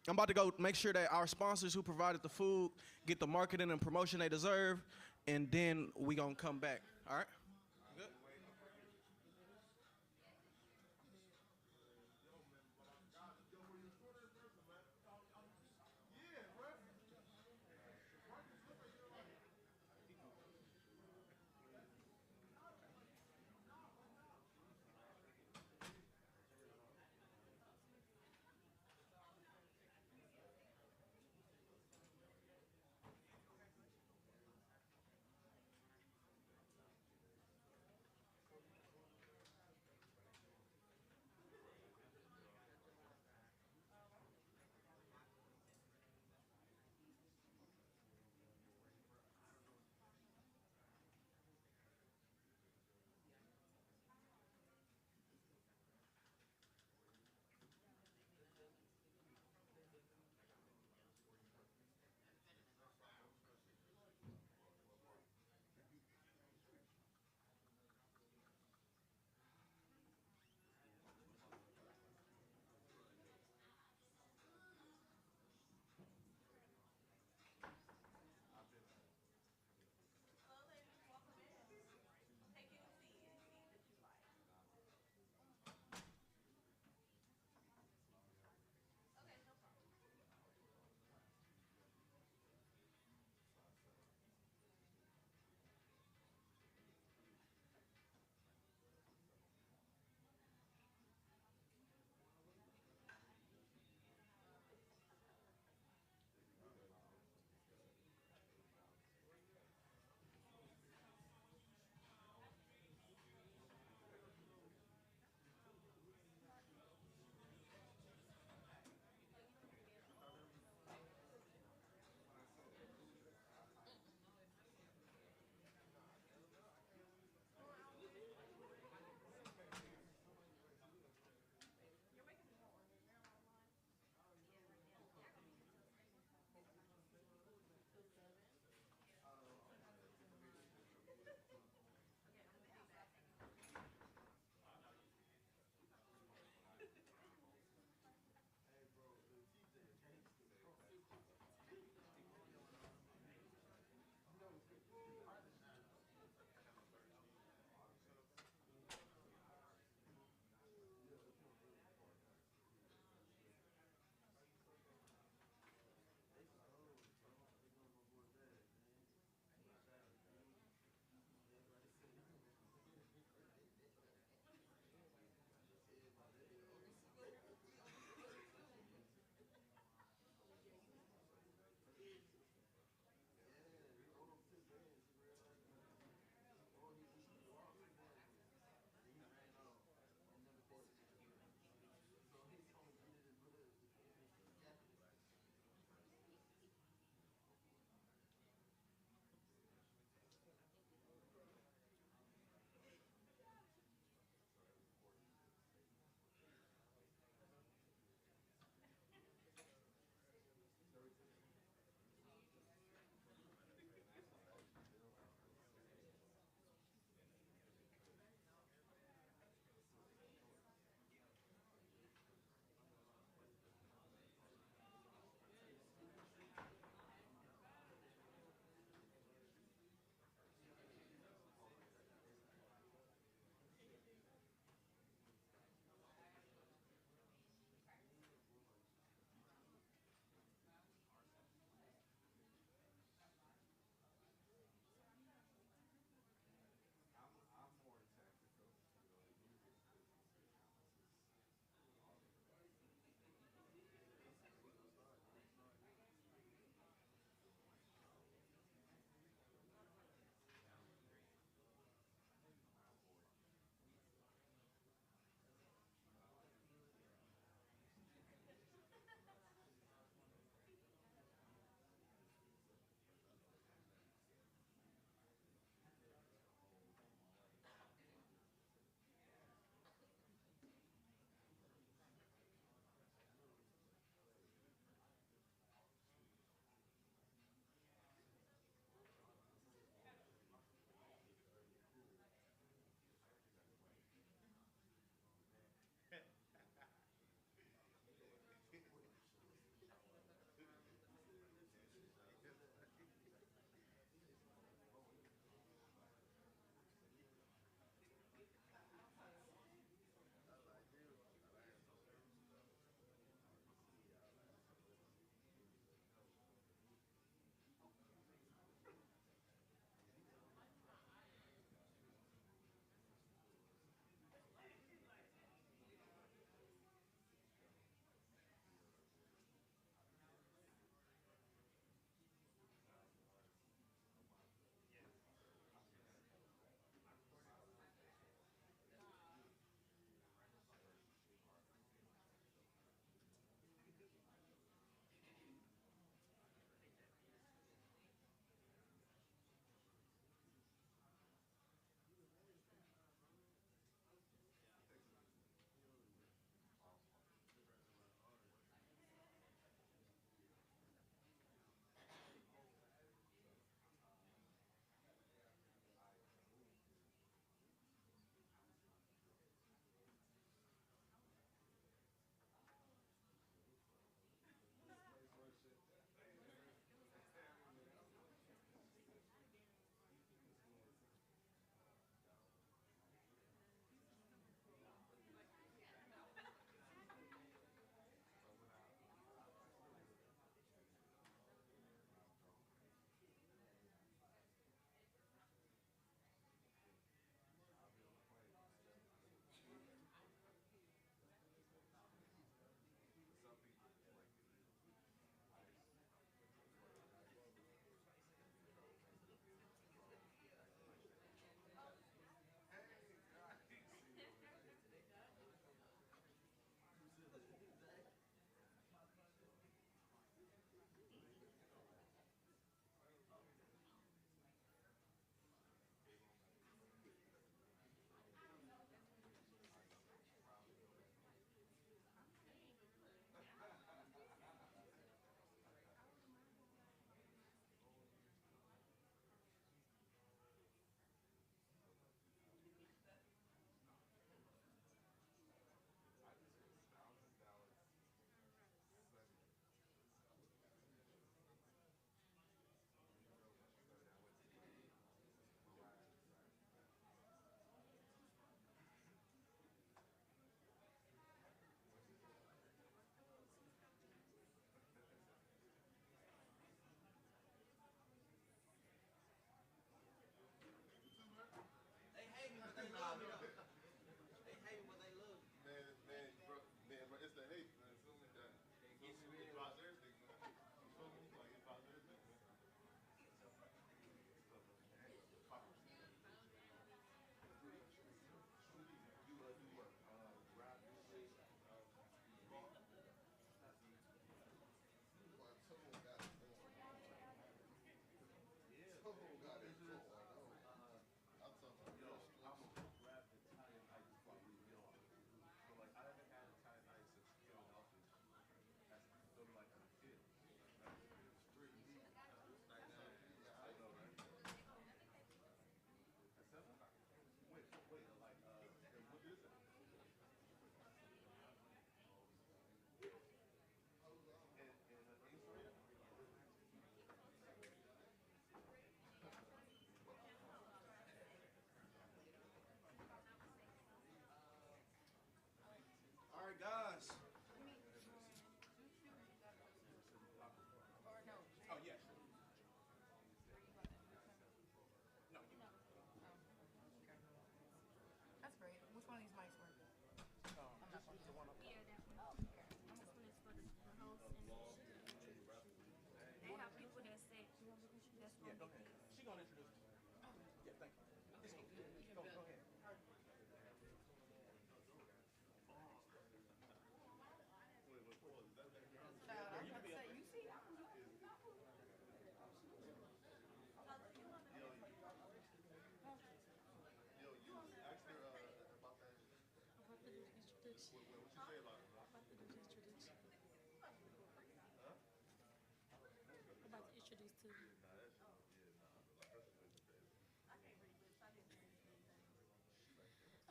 I'm about to go make sure that our sponsors who provided the food get the marketing and promotion they deserve, and then we gonna come back. All right. Good.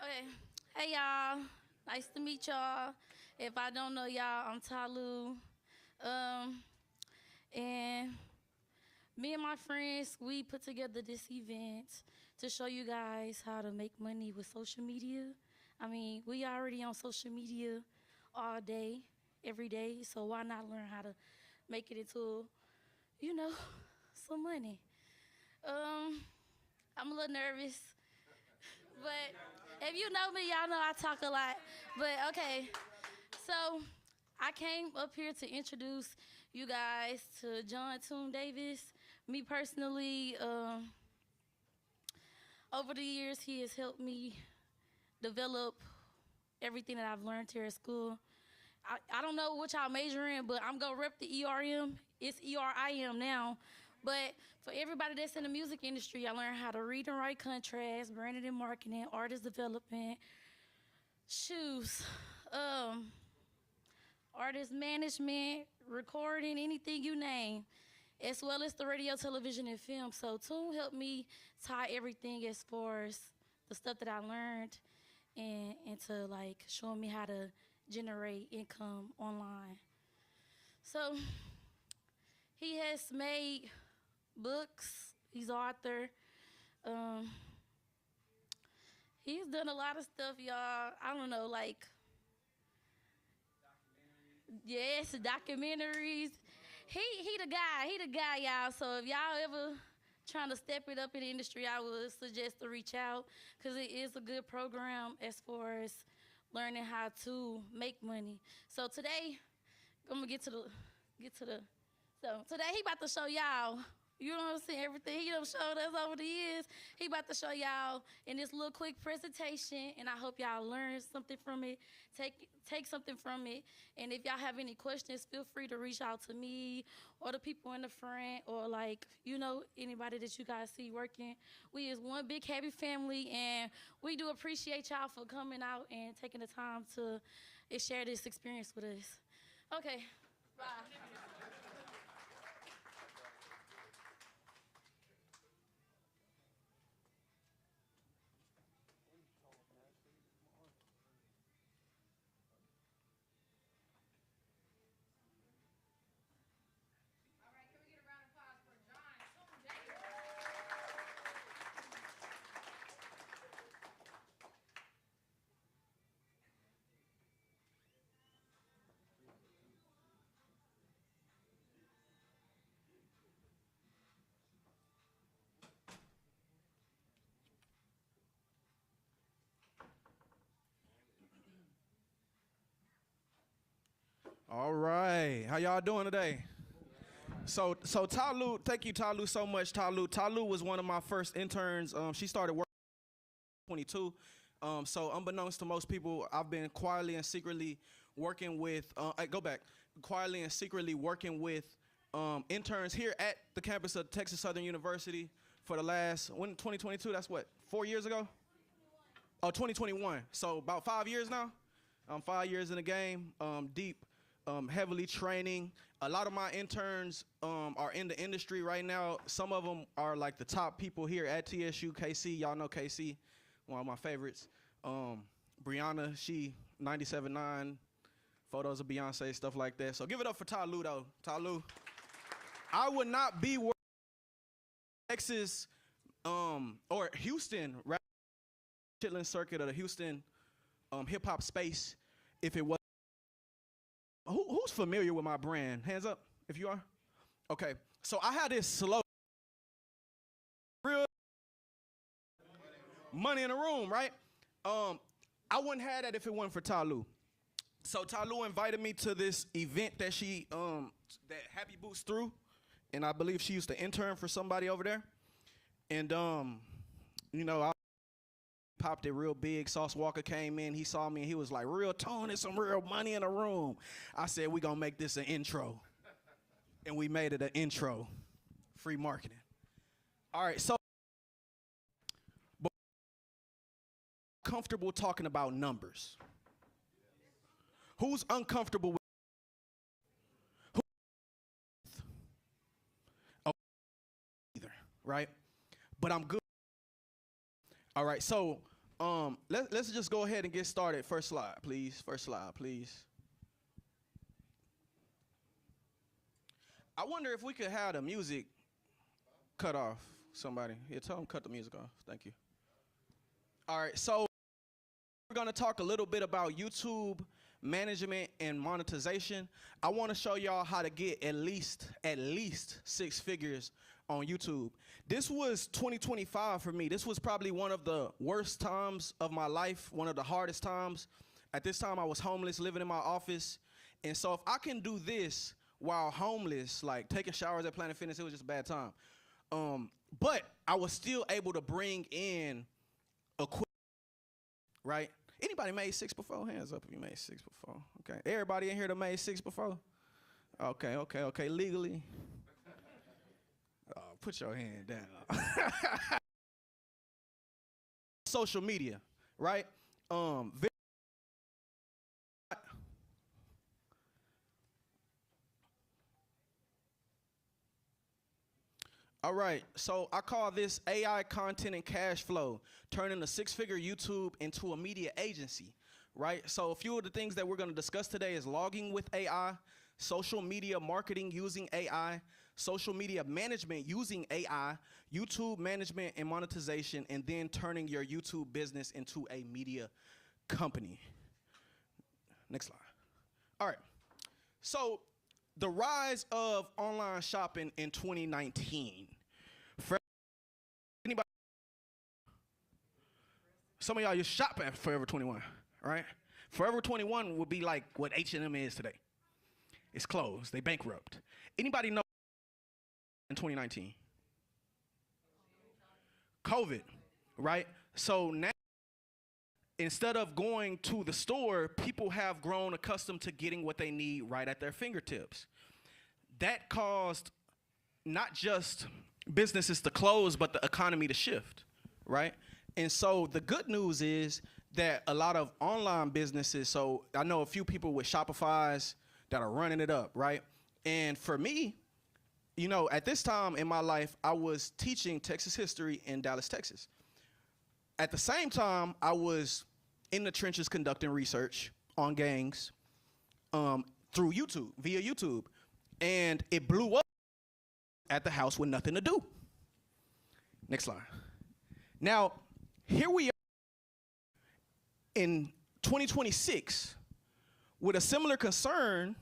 Okay. Hey y'all. Nice to meet y'all. If I don't know y'all, I'm Talu. Um, and me and my friends, we put together this event to show you guys how to make money with social media. I mean, we already on social media all day, every day, so why not learn how to make it into, you know, some money? Um, I'm a little nervous, but if you know me, y'all know I talk a lot. But okay, so I came up here to introduce you guys to John Toon Davis. Me personally, over the years, he has helped me develop everything that I've learned here at school. I don't know what y'all major in, but I'm gonna rep the ERM. It's ERIM now. But for everybody that's in the music industry, I learned how to read and write contracts, branding and marketing, artist development, shoes, artist management, recording, anything you name, as well as the radio, television, and film. So Toon helped me tie everything as far as the stuff that I learned and into like showing me how to generate income online. So he has made books. He's author. Um, he's done a lot of stuff, y'all. I don't know, like yes, documentaries. He the guy. He the guy, y'all. So if y'all ever trying to step it up in the industry, I would suggest to reach out because it is a good program as far as learning how to make money. So today, I'm gonna get to the. So today he about to show y'all. You know what I'm saying? Everything he done showed us over the years. He about to show y'all in this little quick presentation, and I hope y'all learn something from it. Take something from it. And if y'all have any questions, feel free to reach out to me or the people in the front or like, anybody that you guys see working. We is one big happy family, and we do appreciate y'all for coming out and taking the time to share this experience with us. Okay, bye. All right. How y'all doing today? So Talu, thank you, Talu, so much. Talu was one of my first interns. She started working at 22. So unbeknownst to most people, I've been quietly and secretly working with. Go back. Quietly and secretly working with interns here at the campus of Texas Southern University for the last 2022. That's what 4 years ago. Oh, 2021. So about 5 years now. 5 years in the game, deep, heavily training. A lot of my interns are in the industry right now. Some of them are like the top people here at TSU. KC, y'all know KC, one of my favorites. Brianna, she 97.9, photos of Beyonce, stuff like that. So give it up for Talu though. Talu. I would not be working in Texas or Houston, rather Chitlin circuit or the Houston hip hop space if it was. Who's familiar with my brand? Hands up if you are. Okay, so I had this slow, real money in the room, right? I wouldn't have that if it wasn't for Ta Lu. So Ta Lu invited me to this event that that Happy Boots threw, and I believe she used to intern for somebody over there. And I popped it real big. Sauce Walker came in, he saw me, and he was like, "Real tone, there's some real money in the room." I said, "We gonna make this an intro," and we made it an intro. Free marketing. All right, so comfortable talking about numbers. Who's uncomfortable with either, right? But I'm good. All right, so let's just go ahead and get started. First slide, please. First slide, please. I wonder if we could have the music cut off. Somebody, here, tell them cut the music off. Thank you. All right, so we're gonna talk a little bit about YouTube management and monetization. I want to show y'all how to get at least 6 figures on YouTube. This was 2025 for me. This was probably one of the worst times of my life, one of the hardest times. At this time, I was homeless, living in my office. And so if I can do this while homeless, like taking showers at Planet Fitness, it was just a bad time. But I was still able to bring in equipment, right? Anybody made 6 before? Hands up if you made 6 before. Okay. Everybody in here that made 6 before? Okay. Legally. Oh, put your hand down. Social media, right? All right, so I call this AI content and cash flow, turning a 6-figure YouTube into a media agency, right? So a few of the things that we're gonna discuss today is logging with AI, social media marketing using AI, social media management using AI, YouTube management and monetization, and then turning your YouTube business into a media company. Next slide. All right, so the rise of online shopping in 2019. Anybody? Some of y'all, you shop at Forever 21, right? Forever 21 would be like what H&M is today. It's closed. They bankrupt. Anybody know in 2019? COVID, right? So now, instead of going to the store, people have grown accustomed to getting what they need right at their fingertips. That caused not just businesses to close, but the economy to shift, right? And so the good news is that a lot of online businesses, so I know a few people with Shopify's that are running it up, right? And for me, at this time in my life, I was teaching Texas history in Dallas, Texas. At the same time, I was in the trenches conducting research on gangs through YouTube, via YouTube. And it blew up at the house with nothing to do. Next slide. Now, here we are in 2026 with a similar concern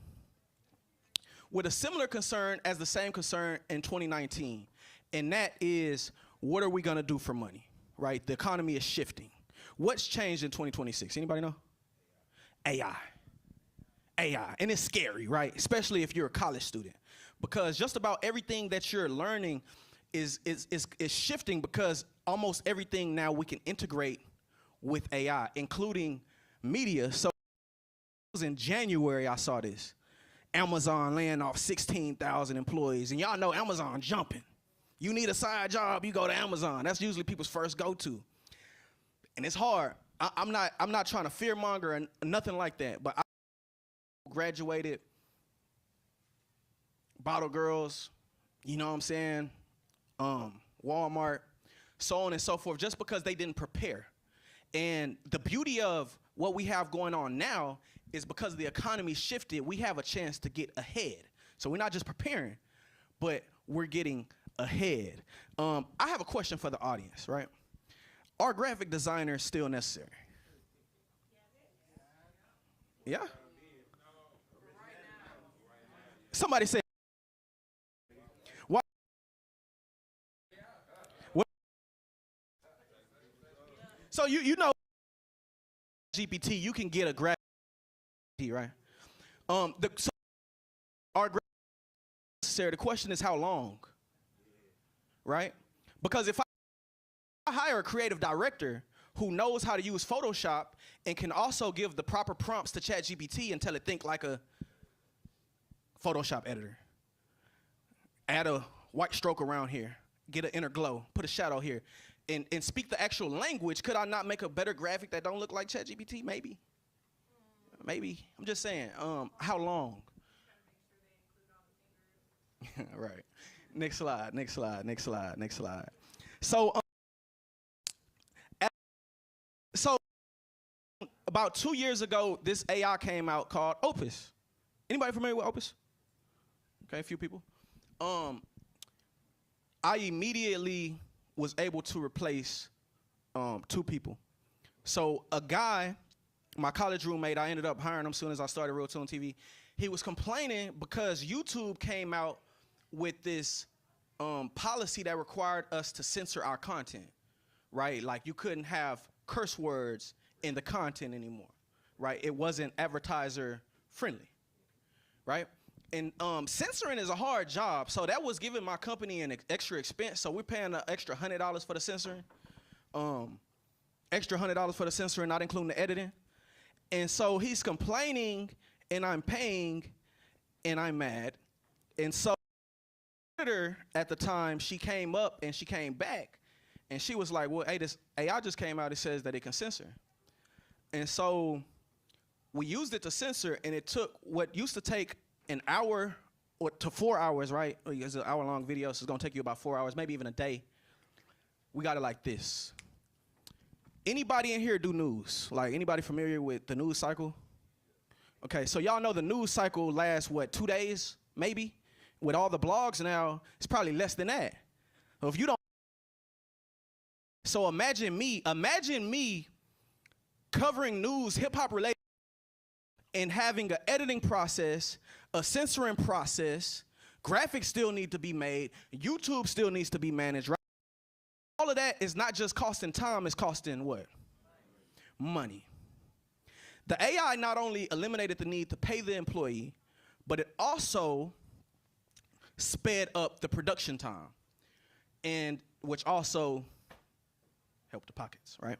as the same concern in 2019. And that is, what are we gonna do for money, right? The economy is shifting. What's changed in 2026? Anybody know? AI. And it's scary, right? Especially if you're a college student, because just about everything that you're learning is shifting, because almost everything now we can integrate with AI, including media. So it was in January I saw this. Amazon laying off 16,000 employees, and y'all know Amazon jumping. You need a side job, you go to Amazon. That's usually people's first go-to. And it's hard. I'm not trying to fearmonger and nothing like that, but I graduated, Bottle Girls, you know what I'm saying, Walmart, so on and so forth, just because they didn't prepare. And the beauty of what we have going on now is because the economy shifted, we have a chance to get ahead. So we're not just preparing, but we're getting ahead. I have a question for the audience, right? Are graphic designers still necessary? Yeah? Somebody say, why? What? So you know, GPT, you can get a graphic, right? So our graphic is necessary. The question is how long, right? Because if I hire a creative director who knows how to use Photoshop and can also give the proper prompts to ChatGPT and tell it think like a Photoshop editor. Add a white stroke around here, get an inner glow, put a shadow here, and speak the actual language, could I not make a better graphic that don't look like ChatGPT? Maybe. Maybe. I'm just saying, how long? Right. Next slide, next slide, next slide, next slide. So about 2 years ago, this AI came out called Opus. Anybody familiar with Opus? Okay, a few people. I immediately was able to replace 2 people. So a guy, my college roommate, I ended up hiring him as soon as I started Real Tune TV. He was complaining because YouTube came out with this policy that required us to censor our content, right? Like you couldn't have curse words in the content anymore, right? It wasn't advertiser friendly, right? And censoring is a hard job, so that was giving my company an extra expense. So we're paying an extra $100 for the censoring, extra $100 for the censoring, not including the editing. And so he's complaining, and I'm paying, and I'm mad. And so the editor at the time, she came up and she came back, and she was like, "Well, hey, this AI just came out. It says that it can censor." And so we used it to censor, and it took what used to take an hour or to 4 hours, right? It's an hour-long video, so it's gonna take you about 4 hours, maybe even a day. We got it like this. Anybody in here do news? Like anybody familiar with the news cycle? Okay, so y'all know the news cycle lasts, what, 2 days, maybe? With all the blogs now, it's probably less than that. So if you don't, so imagine me covering news, hip-hop related, and having an editing process, a censoring process, graphics still need to be made, YouTube still needs to be managed, right? All of that is not just costing time, it's costing what? Money. The AI not only eliminated the need to pay the employee, but it also sped up the production time, and which also helped the pockets, right?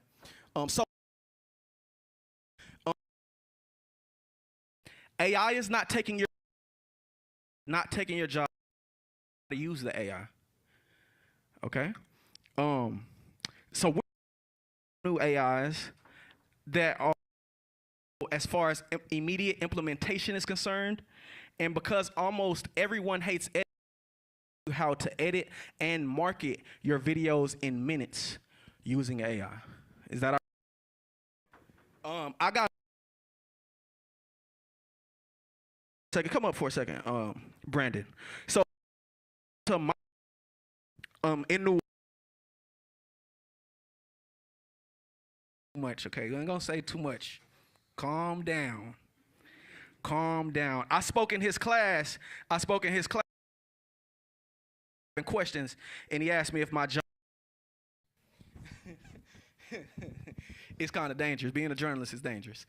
AI is not taking your job to use the AI. Okay? So we're new AIs that are, as far as immediate implementation is concerned, and because almost everyone hates how to edit and market your videos in minutes using AI. Is that I got come up for a second, Brandon. So to my in New much, okay? You ain't gonna say too much. Calm down. Calm down. I spoke in his class questions, and he asked me if my job it's kind of dangerous. Being a journalist is dangerous.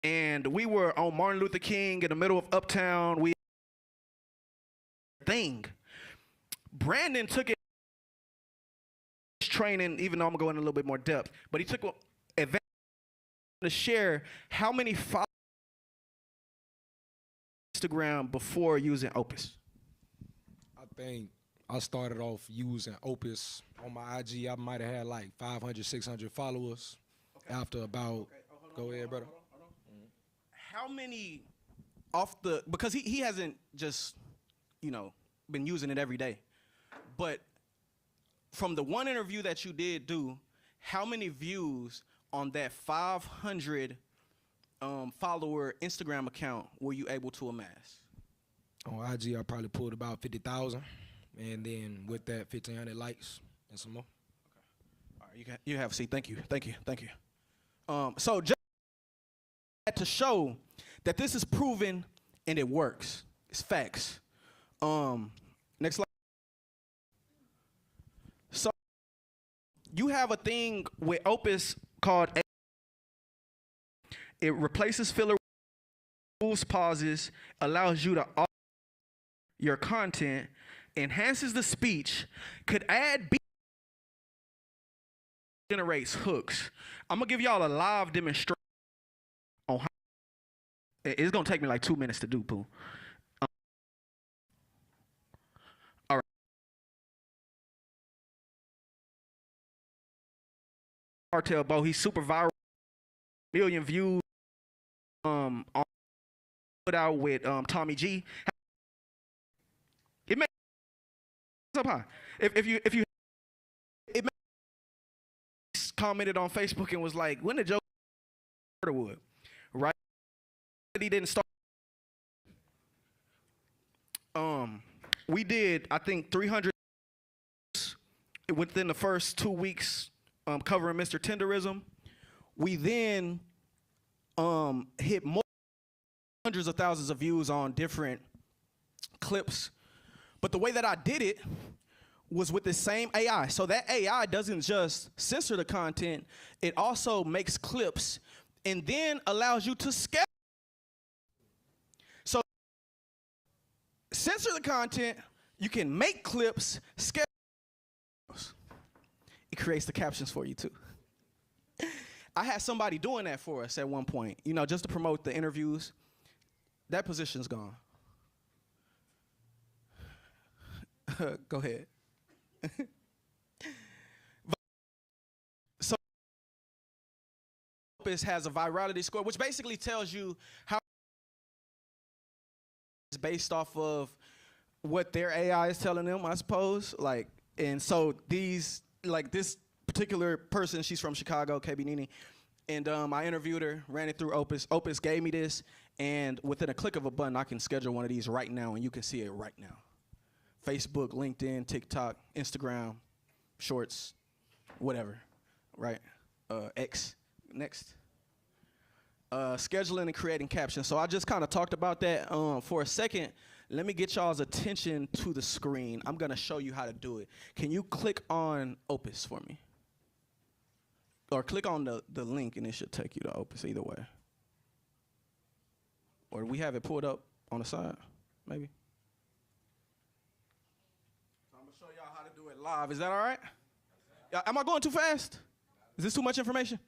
And we were on Martin Luther King in the middle of Uptown. Brandon took it training, even though I'm going in a little bit more depth, but he took advantage to share how many followers on Instagram before using Opus. I think I started off using Opus on my IG. I might have had like 500, 600 followers. Okay. After about, go ahead, brother. How many because he hasn't just, been using it every day, but from the one interview that you did do, how many views on that 500 follower Instagram account were you able to amass? On IG, I probably pulled about 50,000, and then with that, 1,500 likes and some more. Okay. All right, you have a seat. Thank you. So just to show that this is proven and it works. It's facts. Next slide. So you have a thing with Opus called it replaces filler, removes pauses, allows you to auto your content, enhances the speech, could add beats, generates hooks. I'm gonna give y'all a live demonstration on how it's gonna take me like 2 minutes to do, Pooh. All right. Cartel Bo, he's super viral, million views. On put out with Tommy G. It makes up high. If you it commented on Facebook and was like, when did Joe Wood, right? He didn't start. We did, I think, 300 within the first 2 weeks, covering Mr. Tenderism. We then hit more hundreds of thousands of views on different clips. But the way that I did it was with the same AI. So that AI doesn't just censor the content, it also makes clips and then allows you to scale. So censor the content, you can make clips, scale. It creates the captions for you too. I had somebody doing that for us at one point, you know, just to promote the interviews. That position's gone. Go ahead. So Opus has a virality score, which basically tells you how it's based off of what their AI is telling them, I suppose. Like, and so these, like this particular person, she's from Chicago, KB Nini, and I interviewed her, ran it through Opus. Opus gave me this, and within a click of a button, I can schedule one of these right now, and you can see it right now. Facebook, LinkedIn, TikTok, Instagram, Shorts, whatever, right? X, next. Scheduling and creating captions. So I just kind of talked about that for a second. Let me get y'all's attention to the screen. I'm gonna show you how to do it. Can you click on Opus for me? Or click on the link and it should take you to Opus either way. Or we have it pulled up on the side, maybe? So I'm gonna show y'all how to do it live. Is that all right? Am I going too fast? Is this too much information?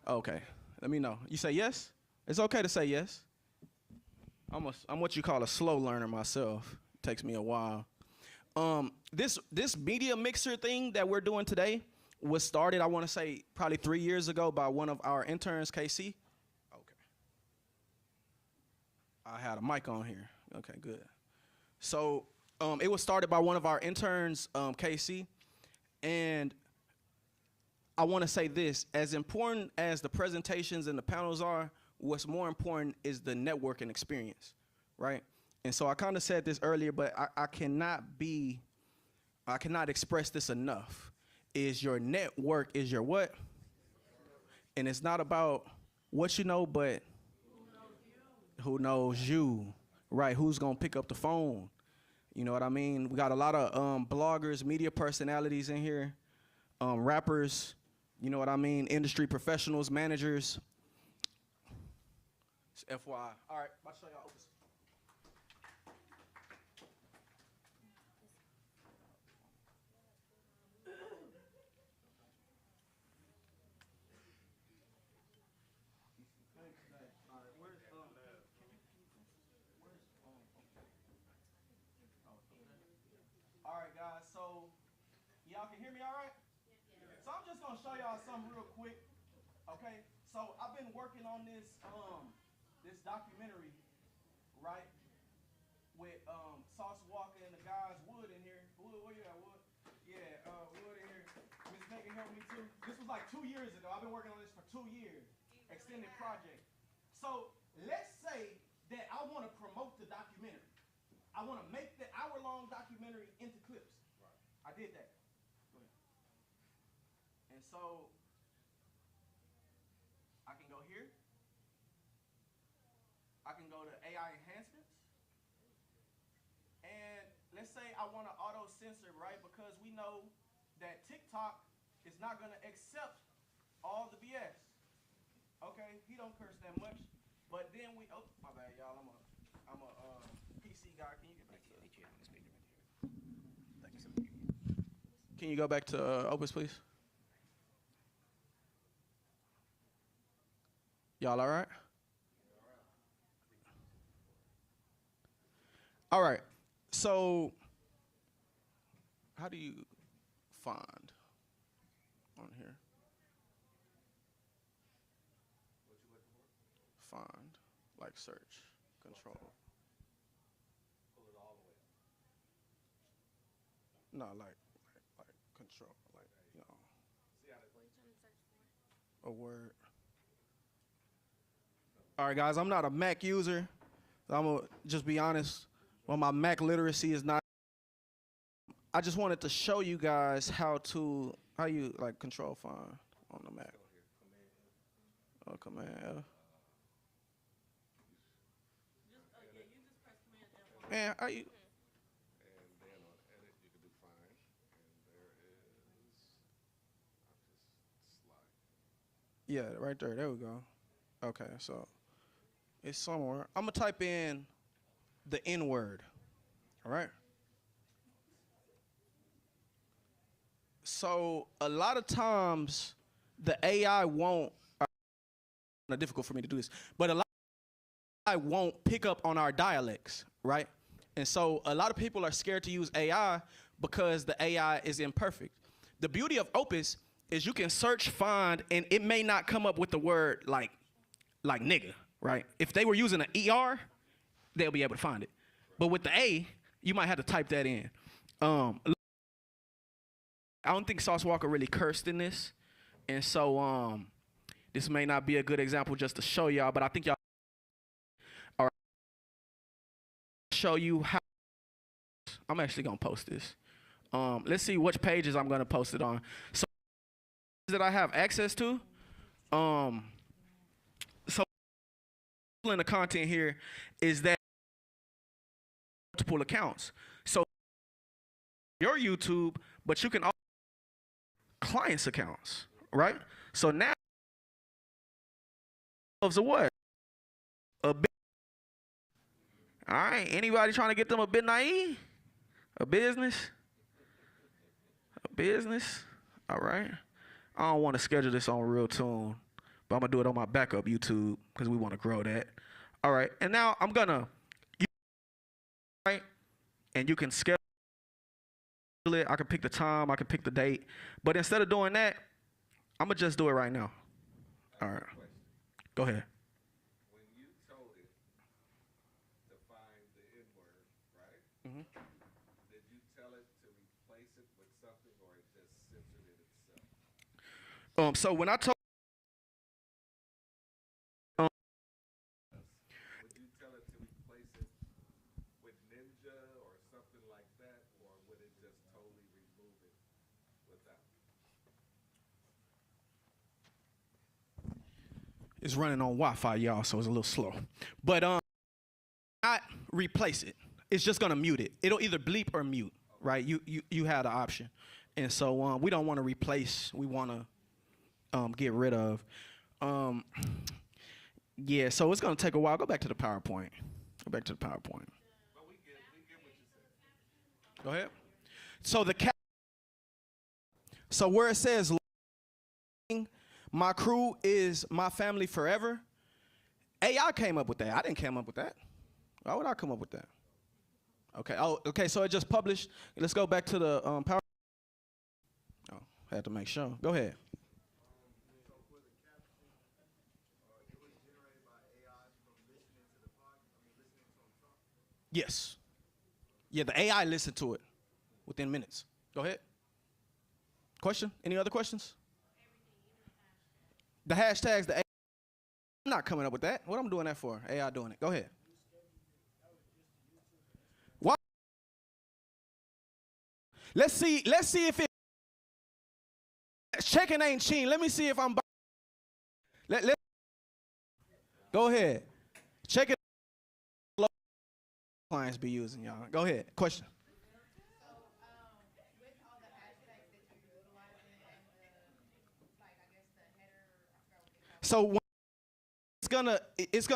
Okay, let me know. You say yes? It's okay to say yes. I'm what you call a slow learner myself. It takes me a while. This media mixer thing that we're doing today was started, I want to say, probably 3 years ago by one of our interns, KC. Okay. I had a mic on here. Okay, good. So it was started by one of our interns, KC, and I want to say this: as important as the presentations and the panels are, what's more important is the networking experience, right? And so I kind of said this earlier, but I cannot express this enough. Is your network is your what? And it's not about what you know, but who knows you, right? Who's gonna pick up the phone? You know what I mean? We got a lot of bloggers, media personalities in here, rappers, you know what I mean? Industry professionals, managers. It's FYI. All right, I'll show y'all Opus. All right, guys, so y'all can hear me all right? So I'm just gonna show y'all something real quick, okay? So I've been working on this this documentary, right? With Sauce Walker and the guys, Wood in here. Wood, where you at, Wood? Yeah, Wood in here. Miss Megan helped me too. This was like 2 years ago. I've been working on this for 2 years. Extended project. So let's say that I want to promote the documentary. I want to make the hour-long documentary into clips. Right. I did that. Go ahead. And so I can go here. I can go to AI enhancements. And let's say I want to auto-censor, right? Because we know that TikTok is not gonna accept all the BS. Okay, he don't curse that much, but then we. Oh, my bad, y'all. I'm a PC guy. Can you get back to? Can you go back to Opus, please? Y'all all right? All right. So, how do you find on here? Find, like search, control. No, like control, like, you know, a word. All right, guys, I'm not a Mac user. I'm gonna just be honest. Well, my Mac literacy is not. I just wanted to show you guys how you like control find on the Mac. Oh, Command F. Man, are you? And then on edit, you can do find, and there is, I'll just slide. Yeah, right there. There we go. Okay, so it's somewhere. I'm gonna type in the N word. All right. So a lot of times the AI won't. It's difficult for me to do this, but a lot of AI won't pick up on our dialects, right? And so a lot of people are scared to use AI because the AI is imperfect. The beauty of Opus is you can search, find, and it may not come up with the word like nigga, right? If they were using an ER, they'll be able to find it. But with the A, you might have to type that in. I don't think Sauce Walker really cursed in this. And so this may not be a good example just to show y'all, but I think y'all are show you how. I'm actually gonna post this. Let's see which pages I'm gonna post it on. So that I have access to. So in the content here is that multiple accounts. So your YouTube, but you can also clients' accounts, right? So now of what? A bit. All right. Anybody trying to get them a bit naive? A business? A business? All right. I don't want to schedule this on Real Tune, but I'm gonna do it on my backup YouTube because we want to grow that. All right. And now I'm gonna, right? And you can schedule it. I can pick the time. I can pick the date. But instead of doing that, I'm gonna just do it right now. All right. Go ahead. When you told it to find the N-word, right? Mm-hmm. Did you tell it to replace it with something, or it just censored it itself? So when I told Would you tell it to replace it with Ninja or something like that, or would it just totally remove it without? it's running on Wi-Fi, y'all, so it's a little slow. But not replace it. It's just gonna mute it. It'll either bleep or mute, right? You have the option, and so we don't want to replace. We want to get rid of. Yeah, so it's gonna take a while. Go back to the PowerPoint. Go back to the PowerPoint. But we get what you said. Go ahead. So so where it says my crew is my family forever, AI came up with that. I didn't come up with that. Why would I come up with that? Okay. Oh, okay. So it just published. Let's go back to the power. Oh, had to make sure. Go ahead. So for the caption, it was generated by AI from listening to the listening to him talk. Yes. Yeah, the AI listened to it within minutes. Go ahead. Question? Any other questions? The hashtags, the AI. I'm not coming up with that. What I'm doing that for? AI doing it. Go ahead. Why? Let's see if it checking ain't cheating. Let me see if I'm let go ahead. Check it. Clients be using y'all. Go ahead. Question. With all the hashtags that you're utilizing and the So when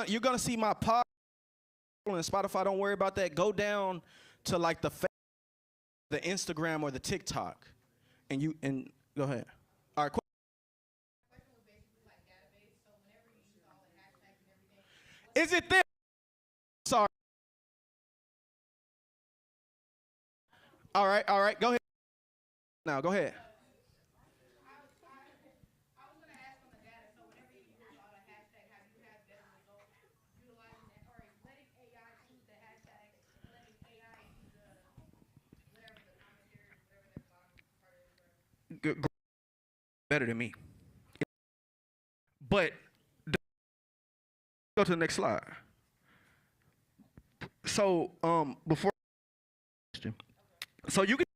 you're gonna see my pod and Spotify. Don't worry about that. Go down to like the Instagram or the TikTok, and go ahead. All right. Is it there? Sorry. All right. Go ahead. Now, go ahead. Better than me. But go to the next slide. So before, so you can,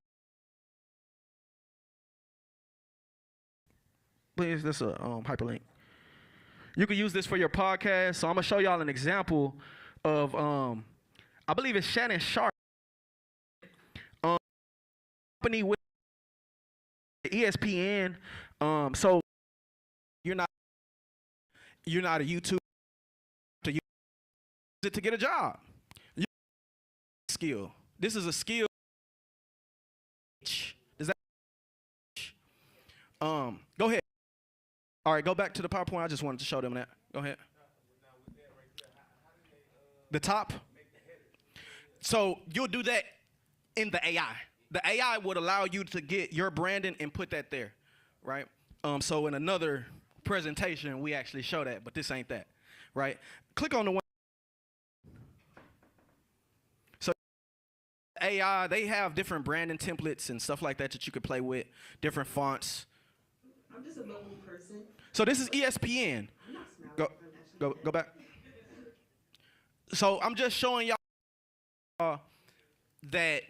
please, this is a hyperlink. You can use this for your podcast. So I'm gonna show y'all an example of I believe it's Shannon Sharp, company with ESPN. So you're not a YouTube to use it to get a job. Skill. This is a skill. Does that? Go ahead. All right, go back to the PowerPoint. I just wanted to show them that. Go ahead. The top. So you'll do that in the AI. The AI would allow you to get your branding and put that there, right? So in another presentation, we actually show that, but this ain't that, right? Click on the one. So AI, they have different branding templates and stuff like that that you could play with, different fonts. I'm just a normal person. So this is ESPN. I'm not smiling. Go back. So I'm just showing y'all that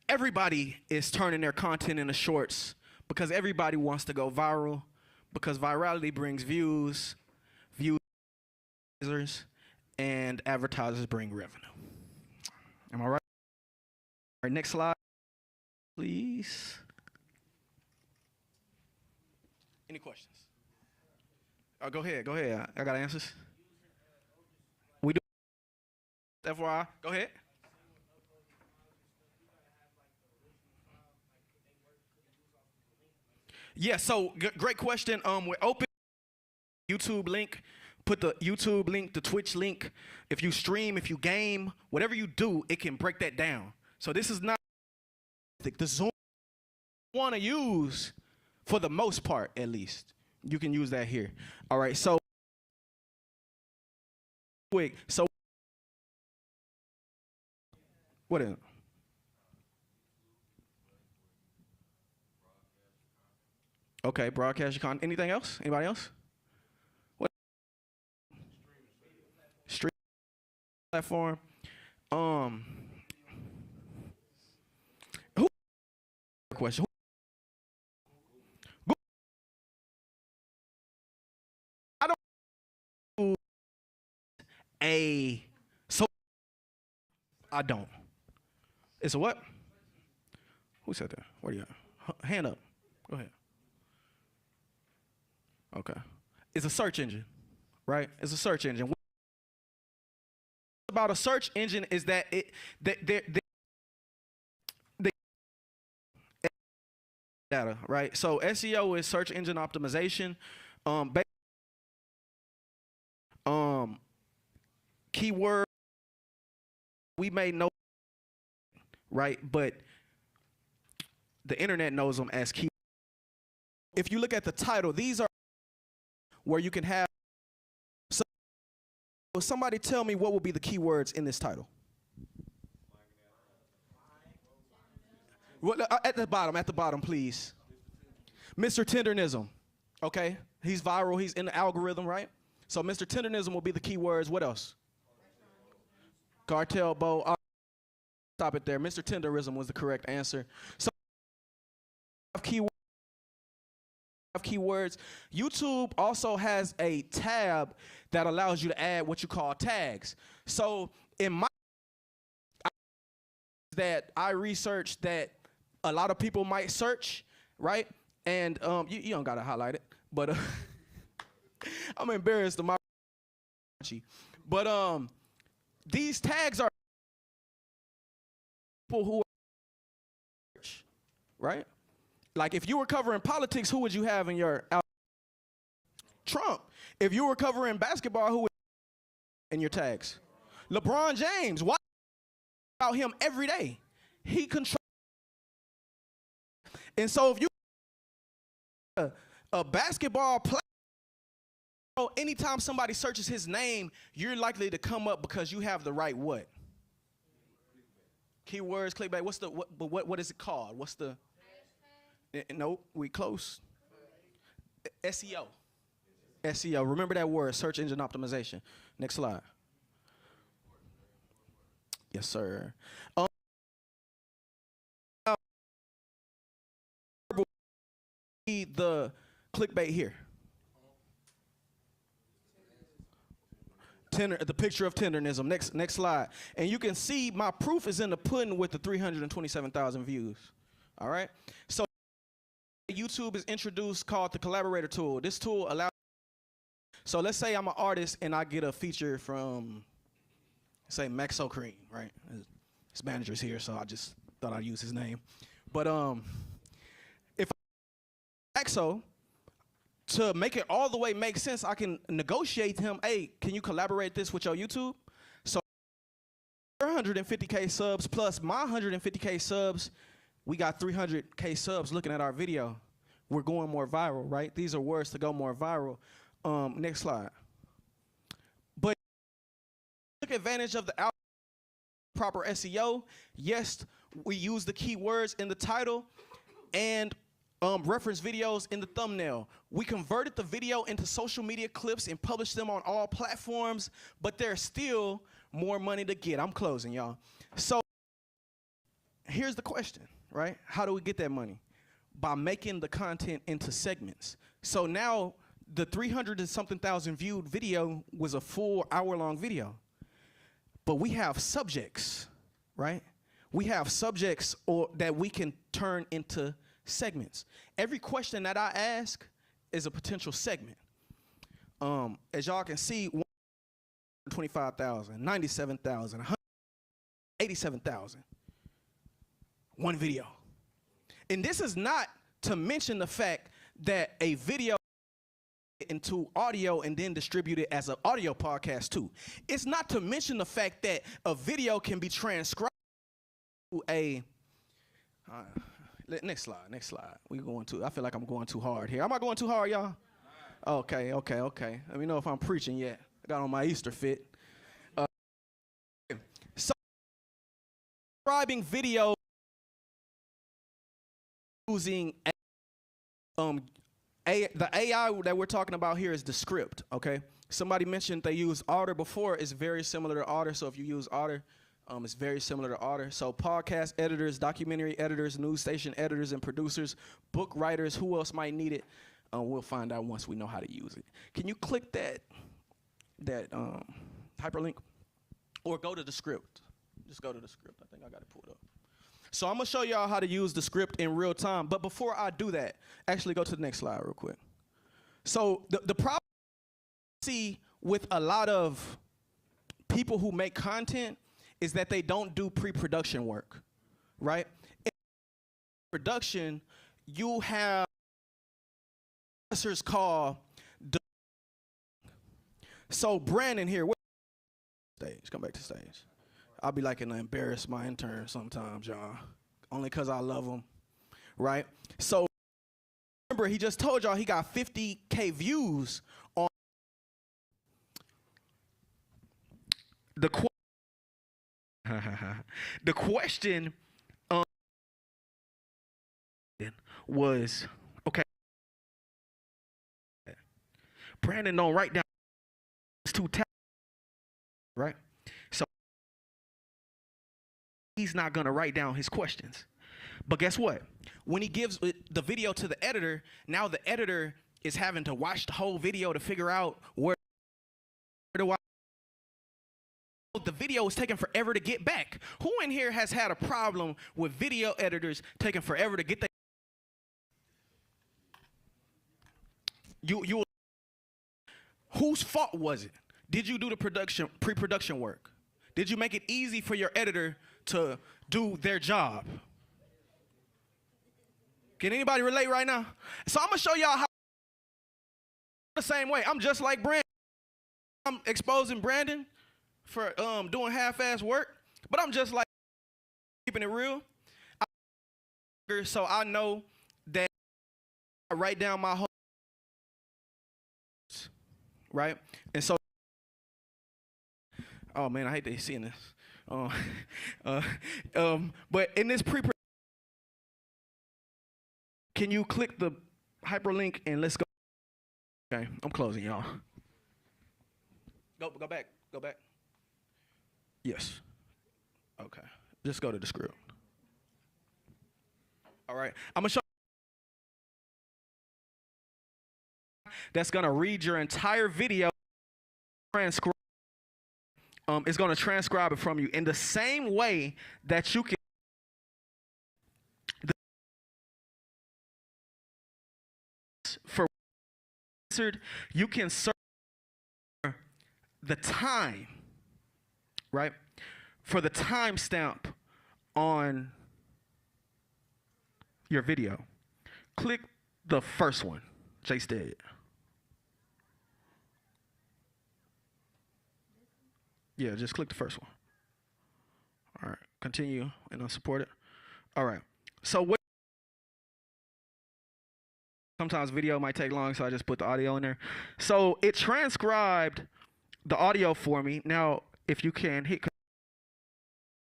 everybody is turning their content into shorts because everybody wants to go viral, because virality brings views, and advertisers bring revenue. Am I right? All right, next slide, please. Any questions? Oh, go ahead. I got answers. We do. FYI, go ahead. Yeah, so great question. We're open YouTube link. Put the YouTube link, the Twitch link. If you stream, if you game, whatever you do, it can break that down. So this is not the Zoom you want to use for the most part, at least. You can use that here. All right, so quick. So what is it? Okay, broadcast your content. Anything else? Anybody else? What? Stream platform. Who? Question. I don't do so. I don't. It's a what? Who said that? Where you at? Hand up. Go ahead. Okay. It's a search engine, right? It's a search engine. What about a search engine is that they data, right? So SEO is search engine optimization. Keyword we may know, right? But the internet knows them as keywords. If you look at the title, these are where you can have. So somebody tell me what will be the keywords in this title. Well, at the bottom, please. Mr. Tendernism. Okay, he's viral. He's in the algorithm, right? So Mr. Tendernism will be the keywords. What else? Cartel bow. Stop it there. Mr. Tenderism was the correct answer. So keywords. YouTube also has a tab that allows you to add what you call tags. So in my that I researched that a lot of people might search, right? And you don't gotta highlight it, but I'm embarrassed of my. But these tags are people who are right. Like if you were covering politics, who would you have in your Trump? If you were covering basketball, who would in your tags? LeBron James. Why about him every day? He controls. And so if you a basketball player, anytime somebody searches his name, you're likely to come up because you have the right what? Keywords, clickbait. What's the what is it called? What's the nope, we close. SEO. SEO. Remember that word, search engine optimization. Next slide. Yes, sir. The clickbait here. The picture of tenderism. Next slide. And you can see my proof is in the pudding with the 327,000 views. All right. So YouTube is introduced called the collaborator tool. This tool allows. So let's say I'm an artist and I get a feature from, say, Maxo Cream, right? His manager's here, so I just thought I'd use his name. But if Maxo, to make it all the way make sense, I can negotiate him, hey, can you collaborate this with your YouTube? So 150K subs plus my 150K subs, we got 300K subs looking at our video. We're going more viral, right? These are words to go more viral. Next slide. But take advantage of the proper SEO. Yes, we use the keywords in the title and reference videos in the thumbnail. We converted the video into social media clips and published them on all platforms, but there's still more money to get. I'm closing, y'all. So here's the question, right? How do we get that money? By making the content into segments. So now the 300 and something thousand viewed video was a full hour-long video. But we have subjects, right? We have subjects that we can turn into segments. Every question that I ask is a potential segment. As y'all can see, 125,000, 97,000, 187,000. One video. And this is not to mention the fact that a video into audio and then distributed as an audio podcast too. It's not to mention the fact that a video can be transcribed to a next slide. I feel like I'm going too hard here. Am I going too hard, y'all? Okay. Let me know if I'm preaching yet. I got on my Easter fit. So describing video using the AI that we're talking about here is the script, okay? Somebody mentioned they used Otter before. It's very similar to Otter, so if you use Otter, it's very similar to Otter. So podcast editors, documentary editors, news station editors and producers, book writers, who else might need it? We'll find out once we know how to use it. Can you click that hyperlink? Or go to the script. Just go to the script. I think I got it pulled up. So I'm going to show y'all how to use the script in real time. But before I do that, actually go to the next slide real quick. So the problem I see with a lot of people who make content is that they don't do pre-production work, right? In production, you have professors call. So Brandon here, stage, come back to stage. I'll be liking to embarrass my intern sometimes, y'all, only because I love him, right? So remember, he just told y'all he got 50K views on the the question was, okay, Brandon don't write down his two tabs, right? So he's not gonna write down his questions. But guess what? When he gives the video to the editor, now the editor is having to watch the whole video to figure out where to watch. The video is taking forever to get back. Who in here has had a problem with video editors taking forever to get Whose fault was it? Did you do the pre-production work? Did you make it easy for your editor to do their job? Can anybody relate right now? So I'm gonna show y'all how the same way. I'm just like Brandon. I'm exposing Brandon for doing half-ass work, but I'm just like keeping it real. So I know that I write down my whole, right? And so, oh man, I hate that you're seeing this. But in this can you click the hyperlink and let's go? Okay, I'm closing, y'all. Go back. Yes. Okay, just go to the script. All right, I'm gonna show. That's gonna read your entire video. Transcribe. It's gonna transcribe it from you in the same way that you can. For you can search the time, right? For the timestamp on your video. Click the first one. Jace did. Yeah, just click the first one. All right, continue and unsupport it. All right, so what? Sometimes video might take long, so I just put the audio in there. So it transcribed the audio for me. Now, if you can hit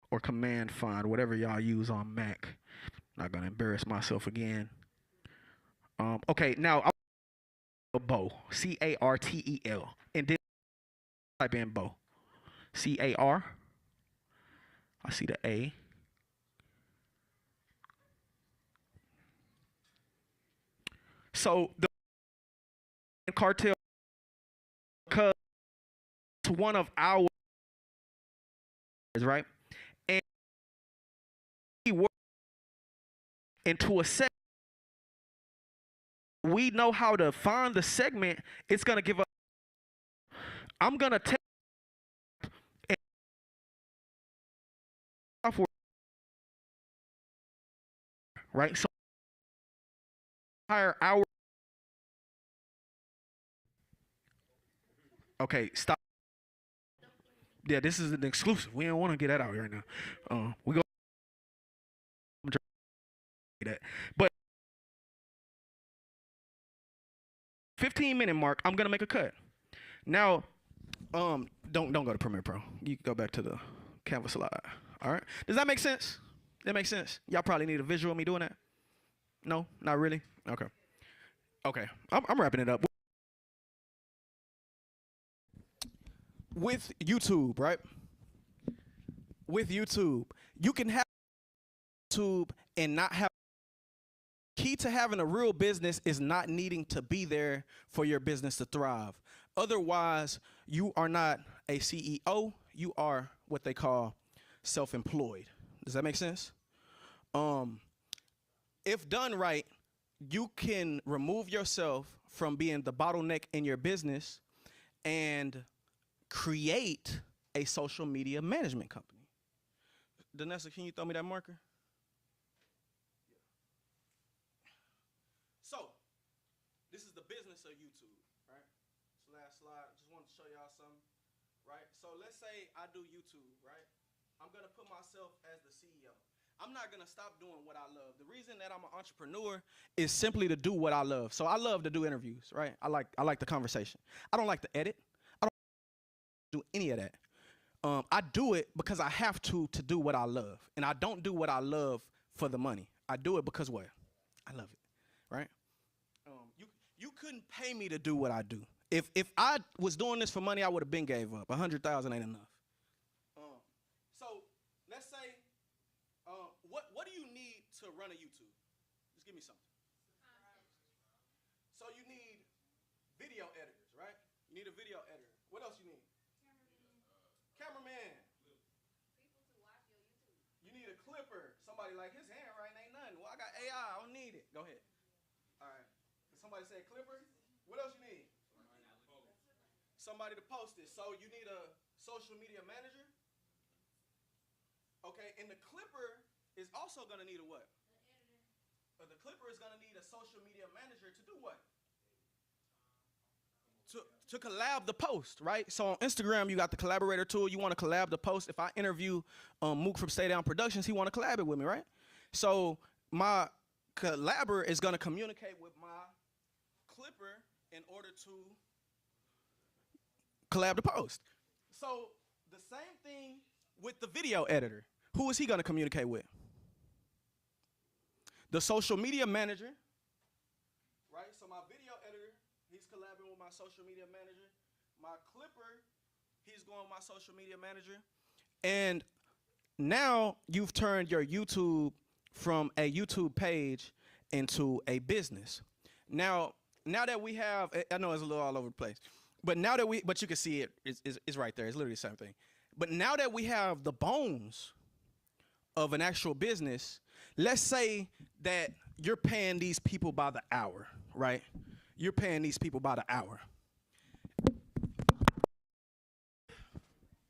or command find, whatever y'all use on Mac. Not gonna embarrass myself again. Okay, now Bo, C-A-R-T-E-L, and then type in Bo, C-A-R. I see the A. So the cartel, because it's one of our, right? And he worked into a segment. We know how to find the segment. It's gonna give us. I'm gonna take right. So entire hour. Okay, stop. Yeah, this is an exclusive. We don't want to get that out right now. We go that, but 15-minute mark. I'm gonna make a cut. Now, don't go to Premiere Pro. You can go back to the Canvas slide. All right. Does that make sense? That makes sense. Y'all probably need a visual of me doing that. No, not really. Okay. Okay. I'm wrapping it up. With YouTube, right? With YouTube, you can have YouTube and not have. Key to having a real business is not needing to be there for your business to thrive. Otherwise, you are not a CEO. You are what they call self-employed. Does that make sense? If done right, you can remove yourself from being the bottleneck in your business and create a social media management company. Danessa, can you throw me that marker? So, this is the business of YouTube, right? This last slide, just wanted to show y'all something, right? So let's say I do YouTube, right? I'm gonna put myself as the CEO. I'm not gonna stop doing what I love. The reason that I'm an entrepreneur is simply to do what I love. So I love to do interviews, right? I like the conversation. I don't like to edit. I don't do any of that. I do it because I have to do what I love. And I don't do what I love for the money. I do it because what? I love it, right? You couldn't pay me to do what I do. If I was doing this for money, I would have been gave up. 100,000 ain't enough. So let's say, what do you need to run a YouTube? Just give me something. So you need video editors, right? You need a video editor. What else you need? Cameraman. You need a clipper. Somebody like his handwriting ain't nothing. Well, I got AI. I don't need it. Go ahead. All right. Somebody say clipper. What else you need? somebody to post it. So you need a social media manager. Okay, and the clipper is also gonna need a what? The clipper is gonna need a social media manager to do what? To collab the post, right? So on Instagram, you got the collaborator tool. You want to collab the post. If I interview Mook from Stay Down Productions, he want to collab it with me, right? So my collaborator is going to communicate with my clipper in order to collab the post. So the same thing with the video editor. Who is he going to communicate with? The social media manager, right? So my video editor, he's collabing with my social media manager. My clipper, he's going with my social media manager. And now you've turned your YouTube from a YouTube page into a business. Now that we have, I know it's a little all over the place, but now that but you can see it, it's right there. It's literally the same thing. But now that we have the bones of an actual business, let's say that you're paying these people by the hour, right? You're paying these people by the hour.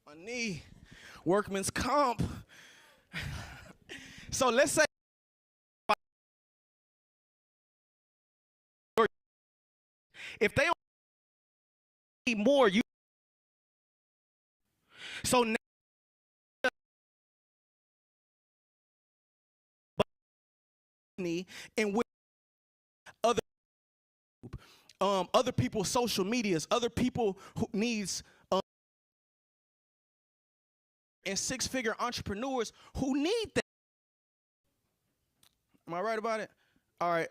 My knee, workman's comp. So let's say if they don't need more, you. So now in which other people's social medias, other people who needs and six-figure entrepreneurs who need that. Am I right about it? All right.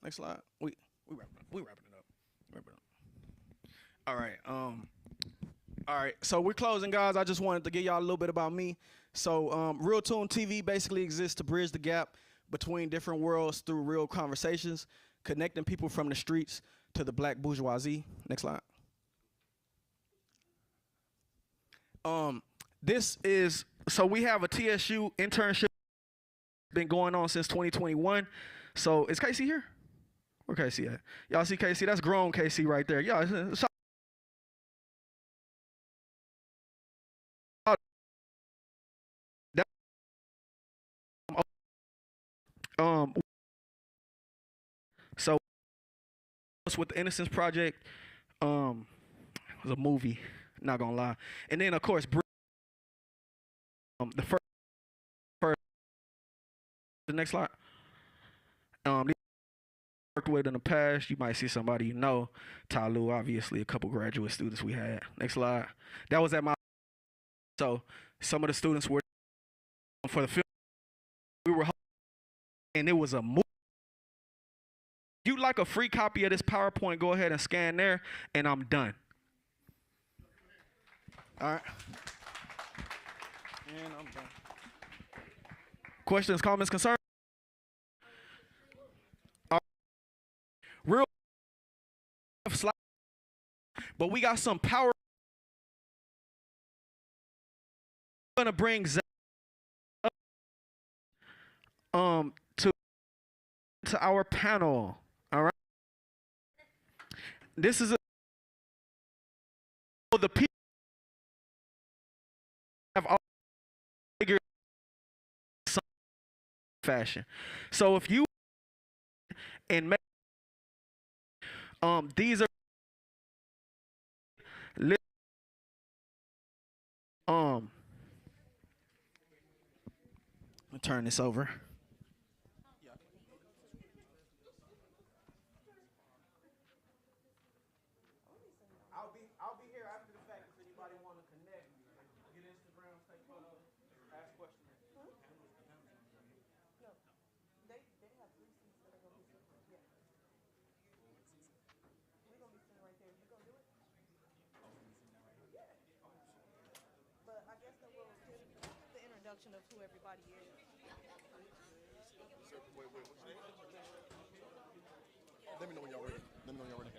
Next slide. We wrapping it up. All right. All right. So we're closing, guys. I just wanted to give y'all a little bit about me. So Real Tune TV basically exists to bridge the gap between different worlds through real conversations, connecting people from the streets to the black bourgeoisie. Next slide. This is, so we have a TSU internship been going on since 2021. So is Casey here? Where Casey at? Y'all see Casey? That's grown Casey right there. Yeah. So with the Innocence Project, it was a movie, not gonna lie. And then of course, the first, the next slide. Worked with in the past, you might see somebody you know. Talu, obviously, a couple graduate students we had. Next slide. That was at my. So some of the students were for the film. We were, and it was a movie. If you'd like a free copy of this PowerPoint, go ahead and scan there, and I'm done. All right. And I'm done. Questions, comments, concerns? Real slide, but we got some power. I'm gonna bring Zach up, to our panel. All right. This is the people have all figured some fashion. So if you and these are I'll turn this over. I'll be here after the fact if anybody want to connect, get Instagram, take photos, ask questions. No, they have 3 seats that are gonna be sitting. Yeah. We're gonna be sitting right there. You gonna do it? Yeah. But I guess that will give the introduction of who everybody is. Wait, let me know when y'all ready. Let me know when y'all ready.